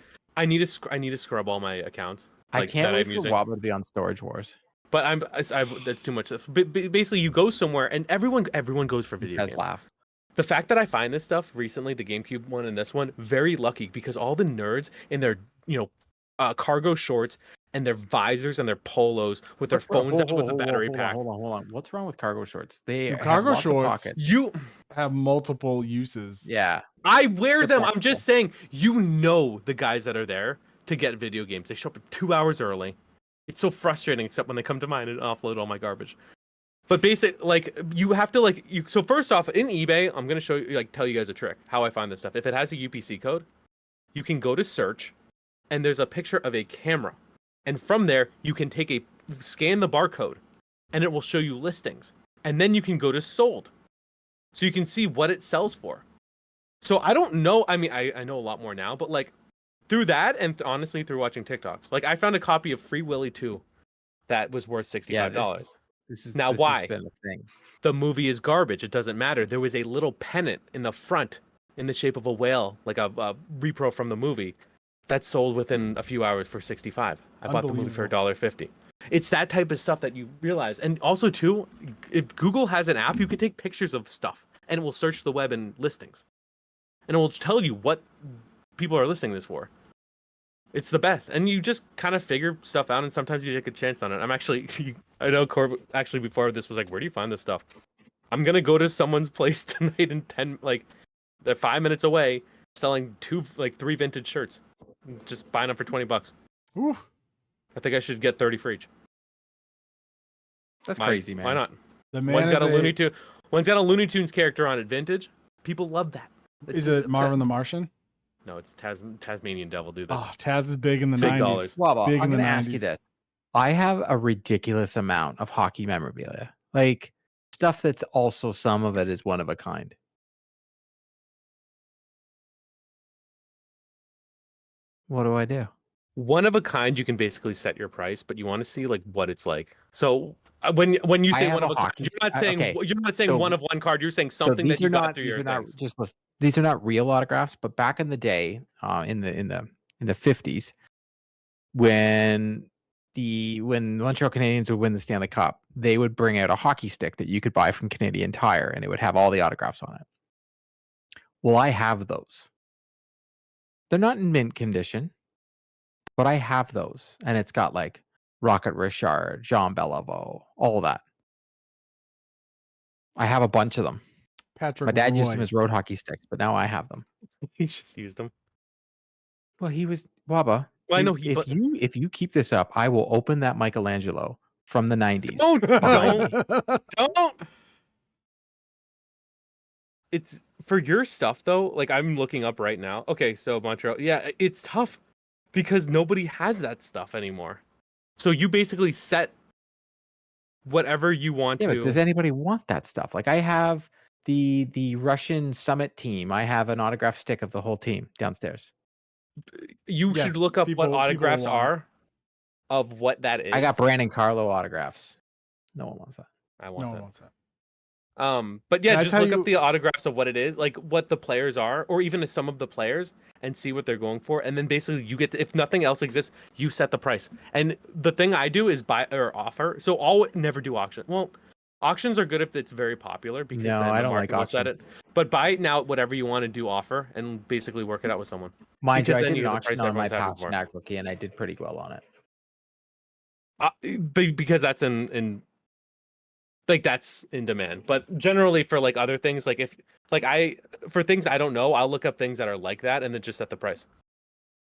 I need to scrub all my accounts. I Like, can't that wait I'm for using. Wabba to be on Storage Wars. But that's too much. But basically, you go somewhere and everyone goes for video Guys games. laugh. The fact that I find this stuff recently, the GameCube one and this one, very lucky because all the nerds in their cargo shorts and their visors and their polos with their phones out with the battery pack. Hold on. What's wrong with cargo shorts? They Dude, have cargo lots of shorts- pockets. You Have multiple uses. Yeah. I wear They're them. I'm just saying, the guys that are there to get video games. They show up 2 hours early. It's so frustrating, except when they come to mine and offload all my garbage. But you have to so first off, in eBay, I'm gonna show you, tell you guys a trick, how I find this stuff. If it has a UPC code, you can go to search, and there's a picture of a camera. And from there, you can scan the barcode, and it will show you listings. And then you can go to sold. So you can see what it sells for. So I don't know. I mean, I know a lot more now, but through that and honestly through watching TikToks, I found a copy of Free Willy 2 that was worth $65. This has why? been a thing. The movie is garbage. It doesn't matter. There was a little pennant in the front in the shape of a whale, like a repro from the movie, that sold within a few hours for $65. I bought the movie for $1.50. It's that type of stuff that you realize. And also too, if Google has an app, you can take pictures of stuff and it will search the web and listings. And it will tell you what people are listing this for. It's the best. And you just kind of figure stuff out, and sometimes you take a chance on it. I know Corb actually before this was like, where do you find this stuff? I'm going to go to someone's place tonight in they're 5 minutes away, selling 3 vintage shirts. Just buying them for $20. Oof. I think I should get 30 for each. That's crazy, man. Why not? The man One's is got a Looney Tunes. One's got a Looney Tunes character on it, vintage. People love that. Is it Marvin the Martian? No, it's Tasmanian Devil. Do this. Oh, Taz is big in the Big 90s. dollars. Wabba, Big I'm in the going to ask you 90s. this. I have a ridiculous amount of hockey memorabilia. Stuff that's also some of it is one of a kind. What do I do? One of a kind, you can basically set your price, but you want to see what it's like. So when you say one of a kind, you're not saying so- one of one card. You're saying something that you got through your things. These are not real autographs, but back in the day, in the 50s, when Montreal Canadiens would win the Stanley Cup, they would bring out a hockey stick that you could buy from Canadian Tire, and it would have all the autographs on it. Well, I have those. They're not in mint condition, but I have those, and it's got Rocket Richard, Jean Beliveau, all that. I have a bunch of them. Patrick My dad used them Roy. as road hockey sticks, but now I have them. He's just used them. Well, he was Wabba. Well, I know if you keep this up, I will open that Michelangelo from the 90s. Don't. It's for your stuff though. I'm looking up right now. Okay, so Montreal. Yeah, it's tough because nobody has that stuff anymore. So you basically set whatever you want Yeah, to. but does anybody want that stuff? I have the Russian summit team. I have an autograph stick of the whole team downstairs. You should Yes, look up what people autographs want it. are of what that is. I got Brandon Carlo autographs. No one wants that. I No want one that. wants that. But yeah, Can I just tell look you- up the autographs of what it is, like what the players are, or even some of the players, and see what they're going for. And then basically you get to, if nothing else exists, you set the price. And the thing I do is buy or offer. So I'll never do auction. Well, auctions are good if it's very popular because No, then I the don't like market will set auctions. it. But buy it now, whatever you want to do, offer, and basically work it out with someone. Mind you, Because I then did you an get the auction price on my everyone's happy for. Pasternak rookie, and I did pretty well on it. Because that's in like that's in demand. But generally for like other things, like if like for things I don't know, I'll look up things that are like that and then just set the price.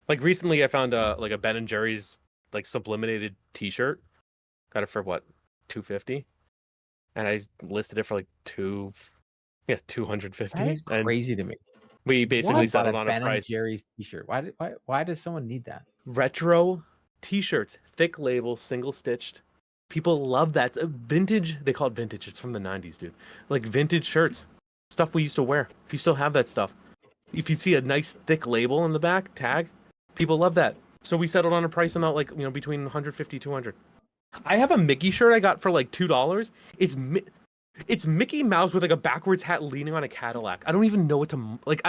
Like recently I found a Ben and Jerry's like sublimated t-shirt. Got it for what? $250. And I listed it for like $250. That is And crazy to me. we basically What? settled Bought on a Ben and price. Jerry's t-shirt. Why does someone need that? Retro t-shirts, thick label, single stitched. People love that. Vintage, they call it vintage. It's from the 90s, dude. Like vintage shirts, stuff we used to wear. If you still have that stuff, if you see a nice thick label in the back, tag, people love that. So we settled on a price amount like, between 150, 200. I have a Mickey shirt I got for like $2. It's Mickey Mouse with like a backwards hat leaning on a Cadillac. I don't even know what to like.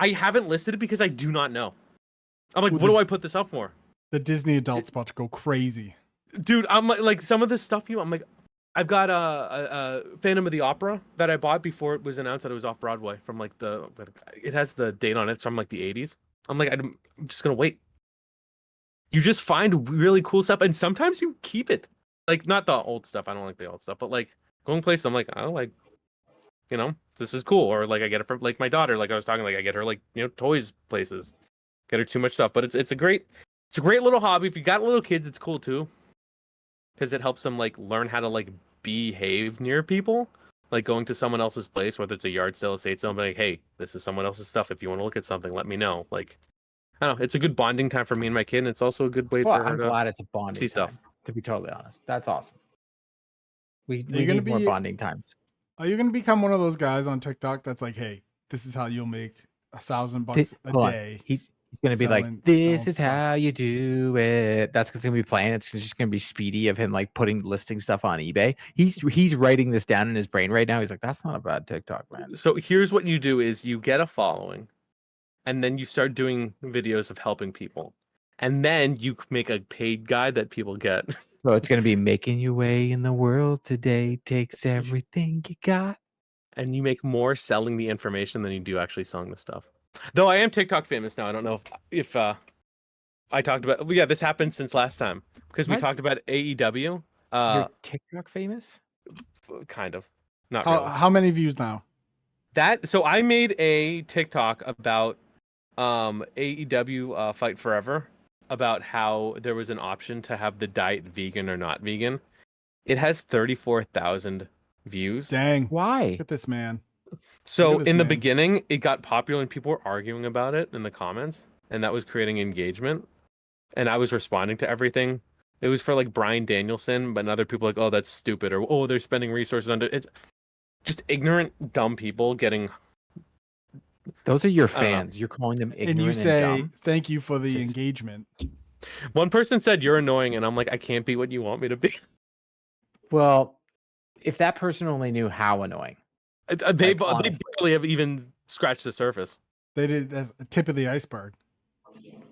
I haven't listed it because I do not know. I'm like, what do I put this up for? The Disney adults about to go crazy. Dude, I'm like some of this stuff I'm like, I've got a Phantom of the Opera that I bought before it was announced that it was off Broadway from like it has the date on it from like the 80s. I'm like, I'm just gonna wait. You just find really cool stuff and sometimes you keep it. Like not the old stuff. I don't like the old stuff, but like going places, I'm like, oh, like, this is cool. Or like I get it from like my daughter, like I was talking, like I get her like, toys places. Get her too much stuff. But it's a great little hobby. If you got little kids, it's cool too. Because it helps them like learn how to like behave near people, like going to someone else's place, whether it's a yard sale, estate sale, like, hey, this is someone else's stuff. If you want to look at something, let me know. Like, I don't know, it's a good bonding time for me and my kid, and it's also a good way for her I'm glad it's a bonding see stuff. time, to be totally honest. That's awesome. We Are you gonna need more be- bonding times. Are you gonna become one of those guys on TikTok that's like, hey, this is how you'll make $1,000 a Hold on. day? He's gonna be selling- like, this selling is stuff. how you do it. That's gonna be playing. It's just gonna be speedy of him like listing stuff on eBay. He's writing this down in his brain right now. He's like, that's not a bad TikTok, man. So here's what you do is you get a following, and then you start doing videos of helping people. And then you make a paid guide that people get. So it's gonna be making your way in the world today takes everything you got. And you make more selling the information than you do actually selling the stuff. Though I am TikTok famous now. I don't know if I talked about. Yeah, this happened since last time because we What? talked about AEW. You're TikTok famous? Kind of, not really. How many views now? So I made a TikTok about AEW Fight Forever, about how there was an option to have the diet vegan or not vegan. It has 34,000 views. Dang. Why? Look at this man. So Look at this in the man. beginning, it got popular and people were arguing about it in the comments, and that was creating engagement. And I was responding to everything. It was for like Bryan Danielson, but other people like, oh, that's stupid, or oh, they're spending resources on it. It's just ignorant, dumb people getting. Those are your fans. You're calling them ignorant And you say, dumb. thank you for the Just- engagement. One person said you're annoying, and I'm like, I can't be what you want me to be. Well, if that person only knew how annoying. They honestly. barely have even scratched the surface. They did that's the tip of the iceberg.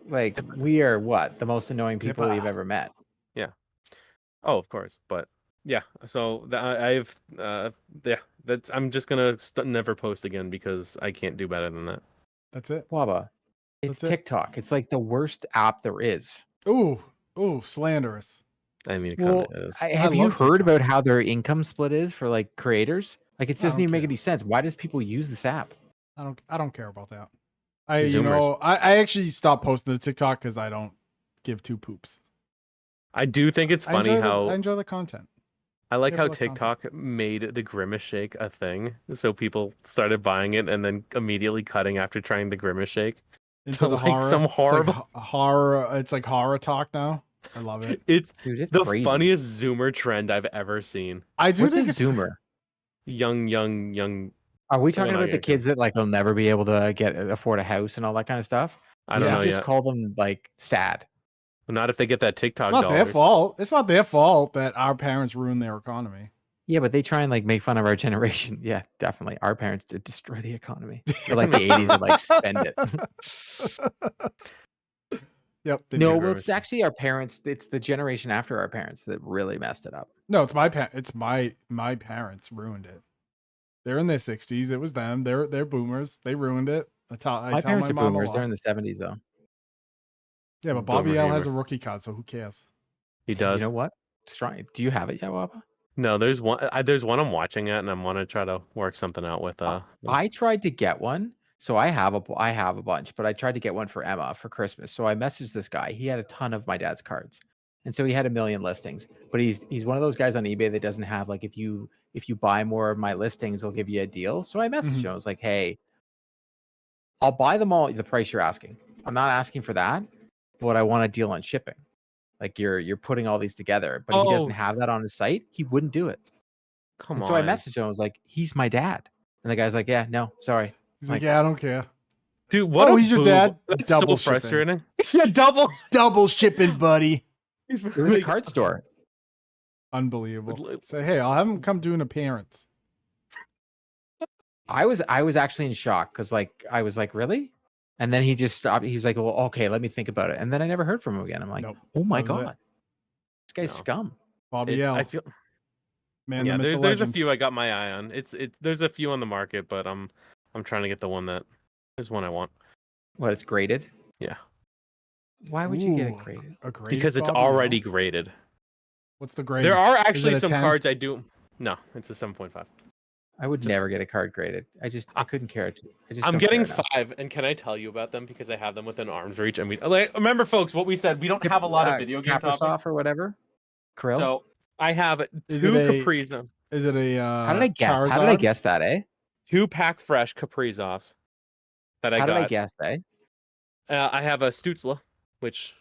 Like, we are what? The most annoying people Tipper. you've ever met. Oh, of course, but yeah. So I've I'm just gonna never post again because I can't do better than that. That's it. Wabba. It's That's it. TikTok. It's like the worst app there is. Ooh, slanderous. I mean, it Well, kind of is. have you love heard TikTok. about how their income split is for like creators? Like it I doesn't don't even make care. any sense. Why does people use this app? I don't care about that. Zoomers. I actually stopped posting to TikTok because I don't give two poops. I do think it's funny I enjoy the content. I like Here's how what content. TikTok made the Grimace Shake a thing, so people started buying it and then immediately cutting after trying the Grimace Shake. Into the like horror. some It's horrible- like horror. It's like horror talk now. I love it. It's Dude, it's the crazy. funniest Zoomer trend I've ever seen. I do What's a think it's Zoomer? Young Are we They're talking not about the gonna kids that like will never be able to afford a house and all that kind of stuff? I You don't should know just yet. call them like sad. Not if they get that It's TikTok not their dollars. fault. It's not their fault that our parents ruined their economy. Yeah, but they try and like make fun of our generation. Yeah, definitely. Our parents did destroy the economy. They're like the 80s and like spend it. Yep. They No, did. very well, much it's actually our parents. It's the generation after our parents that really messed it up. No, it's my parents ruined it. They're in their 60s. It was them. They're boomers. They ruined it. I My tell my parents are mom a boomers. They're lot. in the 70s though. Yeah, but Boomer Bobby L has humor. a rookie card, so who cares? He You does. know what? Strong. Do you have it yet, Wabba? No, there's one. There's one I'm watching at, and I want to try to work something out with. I tried to get one. So I have a bunch, but I tried to get one for Emma for Christmas. So I messaged this guy. He had a ton of my dad's cards. And so he had a million listings. But he's one of those guys on eBay that doesn't have like if you buy more of my listings, I'll give you a deal. So I messaged him. I was like, "Hey, I'll buy them all the price you're asking. I'm not asking for that, but I want a deal on shipping. Like you're putting all these together, but he doesn't Oh, have that on his site. He wouldn't do it." come And so I on, messaged him. I was like, "He's my dad." And the guy's like, "Yeah, no, sorry." He's like, yeah, I don't care. dude. What Oh, a he's your boob. dad? That's Double so shipping. frustrating. Yeah, double. Double shipping, buddy. He's It was a card store. Unbelievable. Say, hey, I'll have him come do an appearance. I was actually in shock because like I was like, "Really?" And then he just stopped. He was like, "Well, okay, let me think about it." And then I never heard from him again. I'm like, Nope. "Oh my That was it. god, this guy's No. scum." Bobby L. I feel. Man, Yeah, the myth, the there's a legend. few I got my eye on. There's a few on the market, but I'm trying to get the one that there's one I want. What? It's graded? Yeah, Why would you get it Ooh, graded? a graded because it's Bobby already L? graded. What's the grade? There are Is actually it a some 10? cards I do. No, it's a 7.5. I would Just- never get a card graded. I couldn't care. I just I'm don't getting care enough. 5, and can I tell you about them because I have them within arm's reach? And we like, remember, folks, what we said. We don't have a lot of video game topics. Kaprasov or whatever. Krill. So I have Is two it a- Capri, Is it a How did I guess? How did I Charizard? guess that? 2-pack fresh Caprizovs that I How got. did I guess? I have a Stutzla, which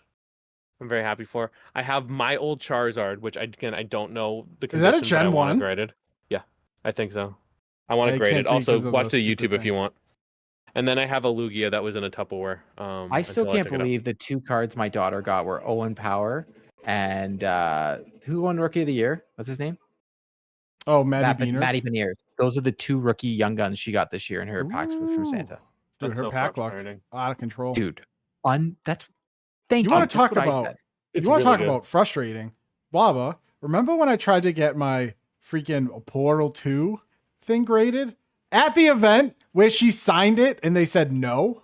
I'm very happy for. I have my old Charizard, which I don't know the Is that a condition, but I Gen want it 1? graded. Yeah, I think so. I want I it graded. can't see 'cause Also, of watch the the stupid YouTube if thing. you want. And then I have a Lugia that was in a Tupperware. I still until can't took it out. believe the two cards my daughter got were Owen Power and who won Rookie of the Year? What's his name? Oh, Maddie Beaners. Maddie Beniers. Those are the two rookie young guns she got this year in her packs from Ooh. Santa. Dude, That's her so pack luck frustrating. out of control. Dude, that's thank you. You want to That's talk what I about? said. It's You want to really talk good. about frustrating? Wabba, remember when I tried to get my freaking Portal 2 thing graded at the event where she signed it and they said no?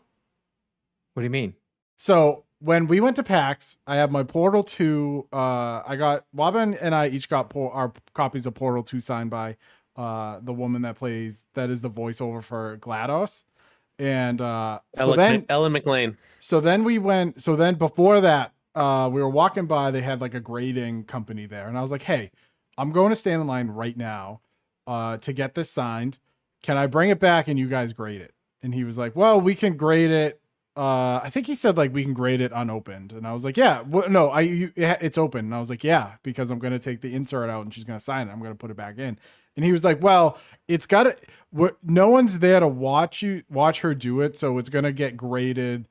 What do you mean? So when we went to PAX, I have my Portal 2. I got Wabba and I each got our copies of Portal 2 signed by the woman that is the voiceover for GLaDOS. And Ellen McLean. So then before that, we were walking by, they had like a grading company there. And I was like, hey, I'm going to stand in line right now to get this signed. Can I bring it back and you guys grade it? And he was like, well, we can grade it. I think he said like we can grade it unopened. And I was like, yeah, no, it's open. And I was like, yeah, because I'm going to take the insert out and she's going to sign it. I'm going to put it back in. And he was like, well, it's got to, no one's there to watch her do it. So it's going to get graded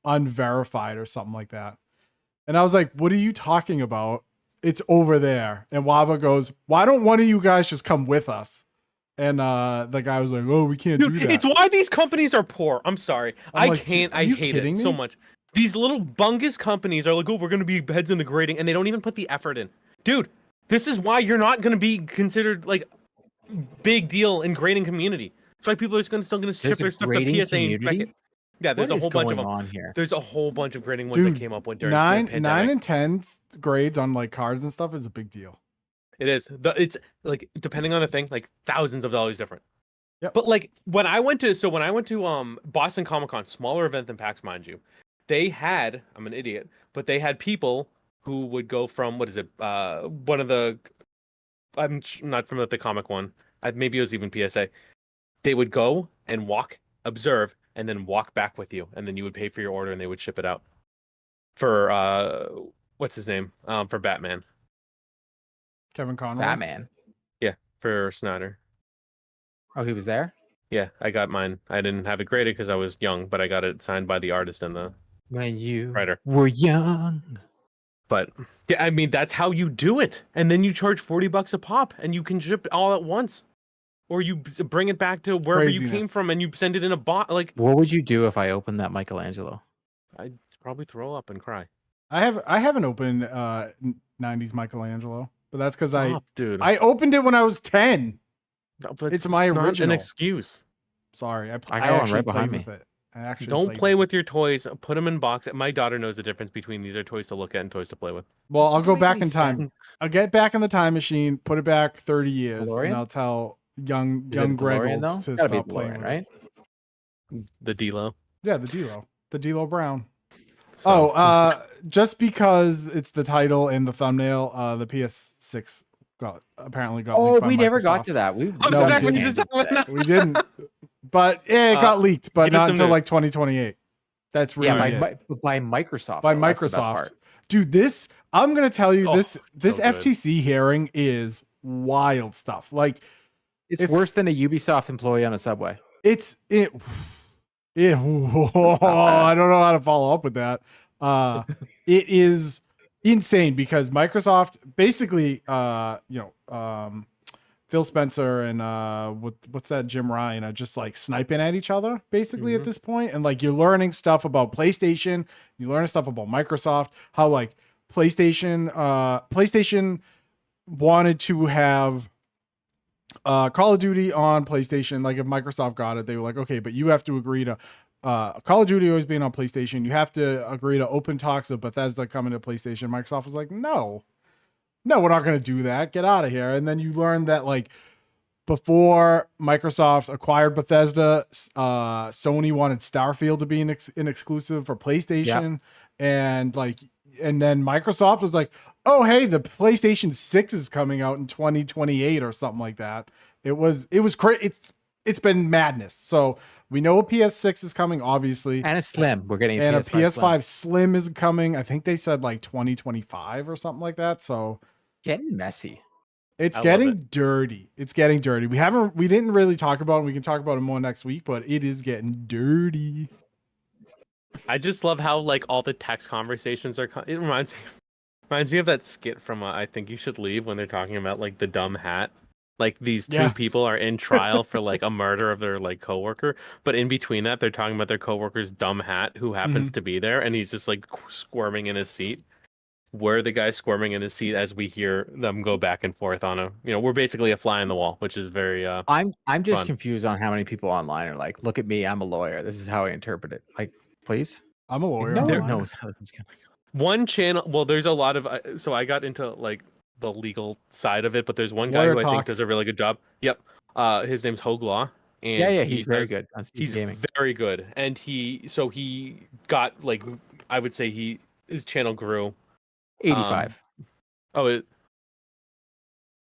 unverified or something like that. And I was like, what are you talking about? It's over there. And Wabba goes, why don't one of you guys just come with us? And the guy was like, oh, we can't do that. It's why these companies are poor. I'm sorry. I'm I like, can't. are I you hate kidding it me? so much. These little bungus companies are like, oh, we're going to be heads in the grading. And they don't even put the effort in. Dude, this is why you're not going to be considered like big deal in grading community. That's why people are still going to ship their stuff to PSA and spec it. Yeah, there's a whole bunch of them. on here. There's a whole bunch of grading ones Dude, that came up during nine the pandemic. and 10 grades on like cards and stuff is a big deal. It is. It's like depending on the thing, like thousands of dollars different. Yep. But like when I went to Boston Comic Con, smaller event than PAX, mind you, they had, I'm an idiot, but they had people who would go from one of the, I'm not from the comic one, maybe it was even PSA. They would go and walk, observe, and then walk back with you, and then you would pay for your order and they would ship it out. For what's his name? For Batman. Kevin Conroy. Batman. Yeah, for Snyder. Oh, he was there? Yeah, I got mine. I didn't have it graded because I was young, but I got it signed by the artist and the When you writer. were young. But yeah, I mean that's how you do it, and then you charge $40 a pop, and you can ship all at once, or you bring it back to wherever you came Craziness. from, and you send it in a bot. Like What would you do if I opened that Michelangelo? I'd probably throw up and cry. I haven't opened 90s Michelangelo, but that's because Stop, dude. I opened it when I was 10. No, but It's my not original. an excuse. Sorry, I got one actually right behind played with me. it. I actually Don't played play with with your toys. Put them in box. My daughter knows the difference between these are toys to look at and toys to play with. it. Well, I'll go Doesn't make back any in time. sense. I'll get back in the time machine, put it back 30 years, and DeLorean? I'll tell young Is it Greg DeLorean, though? to Gotta be stop playing DeLorean, with right? it. The D-Lo. Yeah, the D-Lo Brown. So, Just because it's the title and the thumbnail, the PS6 apparently got Oh, leaked by we never got Microsoft. to that. We No, got we to didn't. that. We didn't. But it got leaked, but give us not some until news. like 2028. That's really Yeah, it. by Microsoft. By though. That's the best Microsoft. part. Dude, I'm gonna tell you, Oh, this so good. FTC hearing is wild stuff. Like It's worse than a Ubisoft employee on a subway. I don't know how to follow up with that. It is insane because Microsoft basically Phil Spencer and what's that, Jim Ryan are just like sniping at each other basically at this point. And like you're learning stuff about PlayStation, you're learning stuff about Microsoft, how like PlayStation wanted to have Call of Duty on PlayStation. Like if Microsoft got it, they were like, okay, but you have to agree to Call of Duty always being on PlayStation. You have to agree to open talks of Bethesda coming to PlayStation. Microsoft was like, no, we're not going to do that. Get out of here. And then you learn that like before Microsoft acquired Bethesda, Sony wanted Starfield to be an exclusive for PlayStation. And then Microsoft was like, oh, hey, the PlayStation 6 is coming out in 2028 or something like that. It was crazy. It's been madness. So we know a PS6 is coming, obviously. And a Slim. We're getting a PS5 Slim is coming. I think they said like 2025 or something like that. So getting messy. It's getting dirty. It's getting dirty. We didn't really talk about it. We can talk about it more next week, but it is getting dirty. I just love how like all the text conversations are. It reminds me of that skit from I Think You Should Leave when they're talking about like the dumb hat. Like these two people are in trial for like a murder of their like coworker, but in between that they're talking about their coworker's dumb hat who happens to be there, and he's just like squirming in his seat. We're the guy squirming in his seat as we hear them go back and forth on a, we're basically a fly in the wall, which is very I'm just fun. confused on how many people online are like, look at me, I'm a lawyer. This is how I interpret it. Like, please. I'm a lawyer. No one knows how this is going. One channel, well, there's a lot of so I got into like the legal side of it, but there's one guy who I think does a really good job. Yep. His name's Hoglaw. And he's very good. He's very good. And he got like, I would say his channel grew 85.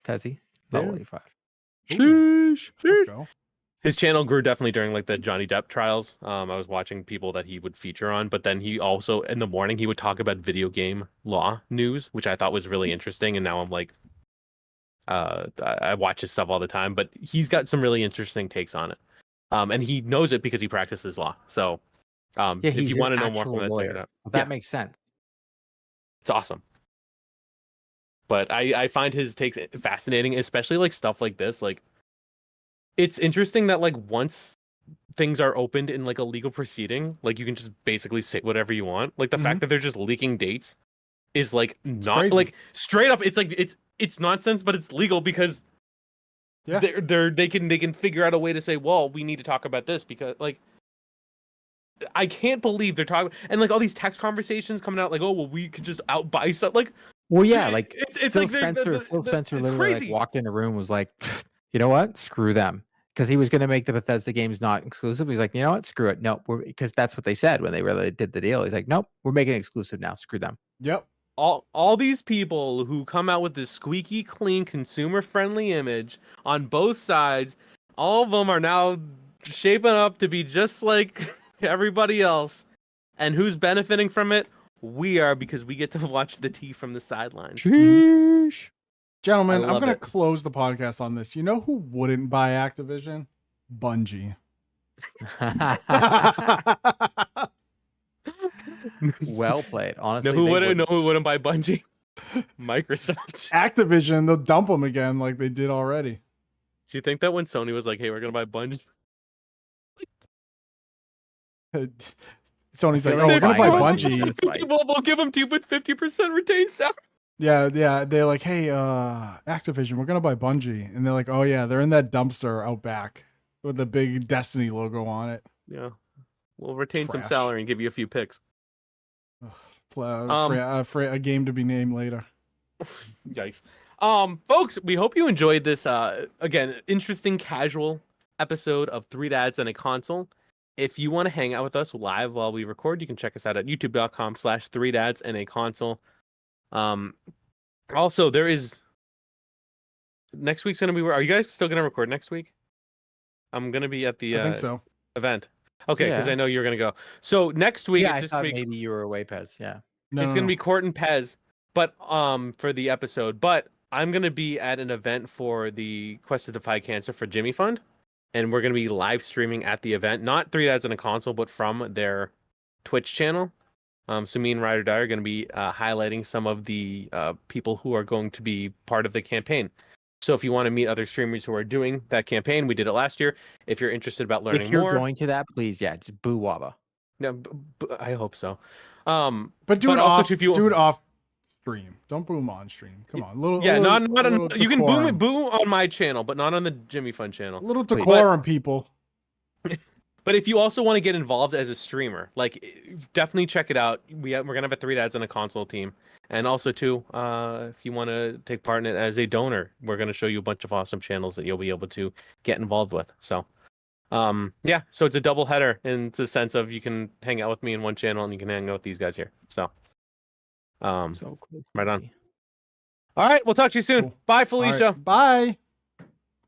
Has he? Level 85. Sheesh. Let's go. His channel grew definitely during like the Johnny Depp trials. I was watching people that he would feature on, but then he also in the morning he would talk about video game law news, which I thought was really interesting. And now I'm like, I watch his stuff all the time, but he's got some really interesting takes on it. And he knows it because he practices law. So if you want to know more from that, check it out. That makes sense. It's awesome. But I find his takes fascinating, especially like stuff like this. Like, it's interesting that like once things are opened in like a legal proceeding, like you can just basically say whatever you want. Like the fact that they're just leaking dates is like not like straight up. It's like it's nonsense, but it's legal because they can figure out a way to say, well, we need to talk about this because like. I can't believe they're talking and like all these text conversations coming out like, oh well, we could just outbuy stuff. Like, well, yeah, like it's Phil like Spencer. Phil Spencer literally crazy. like walked in a room, was like, you know what, screw them, because he was going to make the Bethesda games not exclusive. He's like, you know what, screw it, no, because that's what they said when they really did the deal. He's like, nope, we're making it exclusive now. Screw them. Yep. All these people who come out with this squeaky clean, consumer friendly image on both sides, all of them are now shaping up to be just like everybody else, and who's benefiting from it? We are, because we get to watch the tea from the sidelines. Sheesh. Gentlemen, I'm going to close the podcast on this. You know who wouldn't buy Activision? Bungie. Well played. Honestly, Know who they wouldn't? Know wouldn't. who wouldn't buy Bungie? Microsoft. Activision, they'll dump them again like they did already. Do you think that when Sony was like, "Hey, we're gonna buy Bungie," Sony's I like, feel oh, like we're gonna buy buying Bungie. Bungie is right. well, we'll give them 50% retained salary. Yeah, they're like, hey, Activision, we're gonna buy Bungie, and they're like, oh yeah, they're in that dumpster out back with the big Destiny logo on it. Yeah, we'll retain some Trash. salary and give you a few picks. For a game to be named later. Yikes. Folks, we hope you enjoyed this again, interesting casual episode of Three Dads and a Console. If you want to hang out with us live while we record, you can check us out at youtube.com/3dadsandaconsole. Also there is next week's gonna be, are you guys still gonna record next week? I'm gonna be at the I think so. event. Okay, because Yeah. I know you're gonna go. So next week Yeah, it's I just thought gonna be, maybe you were away, Pez. Yeah. it's gonna be Court and Pez, but for the episode. But I'm gonna be at an event for the Quest to Defy Cancer for Jimmy Fund, and we're gonna be live streaming at the event, not Three Dads and a Console, but from their Twitch channel. So me and Ryder Die are gonna be highlighting some of the people who are going to be part of the campaign. So if you want to meet other streamers who are doing that campaign, we did it last year. If you're interested about learning If you're more, going to that, please, yeah, just boo Wabba. no, I hope so. But do it also off. Do it off stream. Don't boom on stream. Come on, yeah, not little you can decorum. boom on my channel, but not on the Jimmy Fun channel. A little Please. decorum, people. But if you also want to get involved as a streamer, like definitely check it out. We're gonna have a Three Dads and a Console team, and also too, if you want to take part in it as a donor, we're gonna show you a bunch of awesome channels that you'll be able to get involved with. So, yeah, so it's a double header in the sense of you can hang out with me in one channel and you can hang out with these guys here. So, So close. right on. All right, we'll talk to you soon. Cool. Bye, All right, Felicia. bye.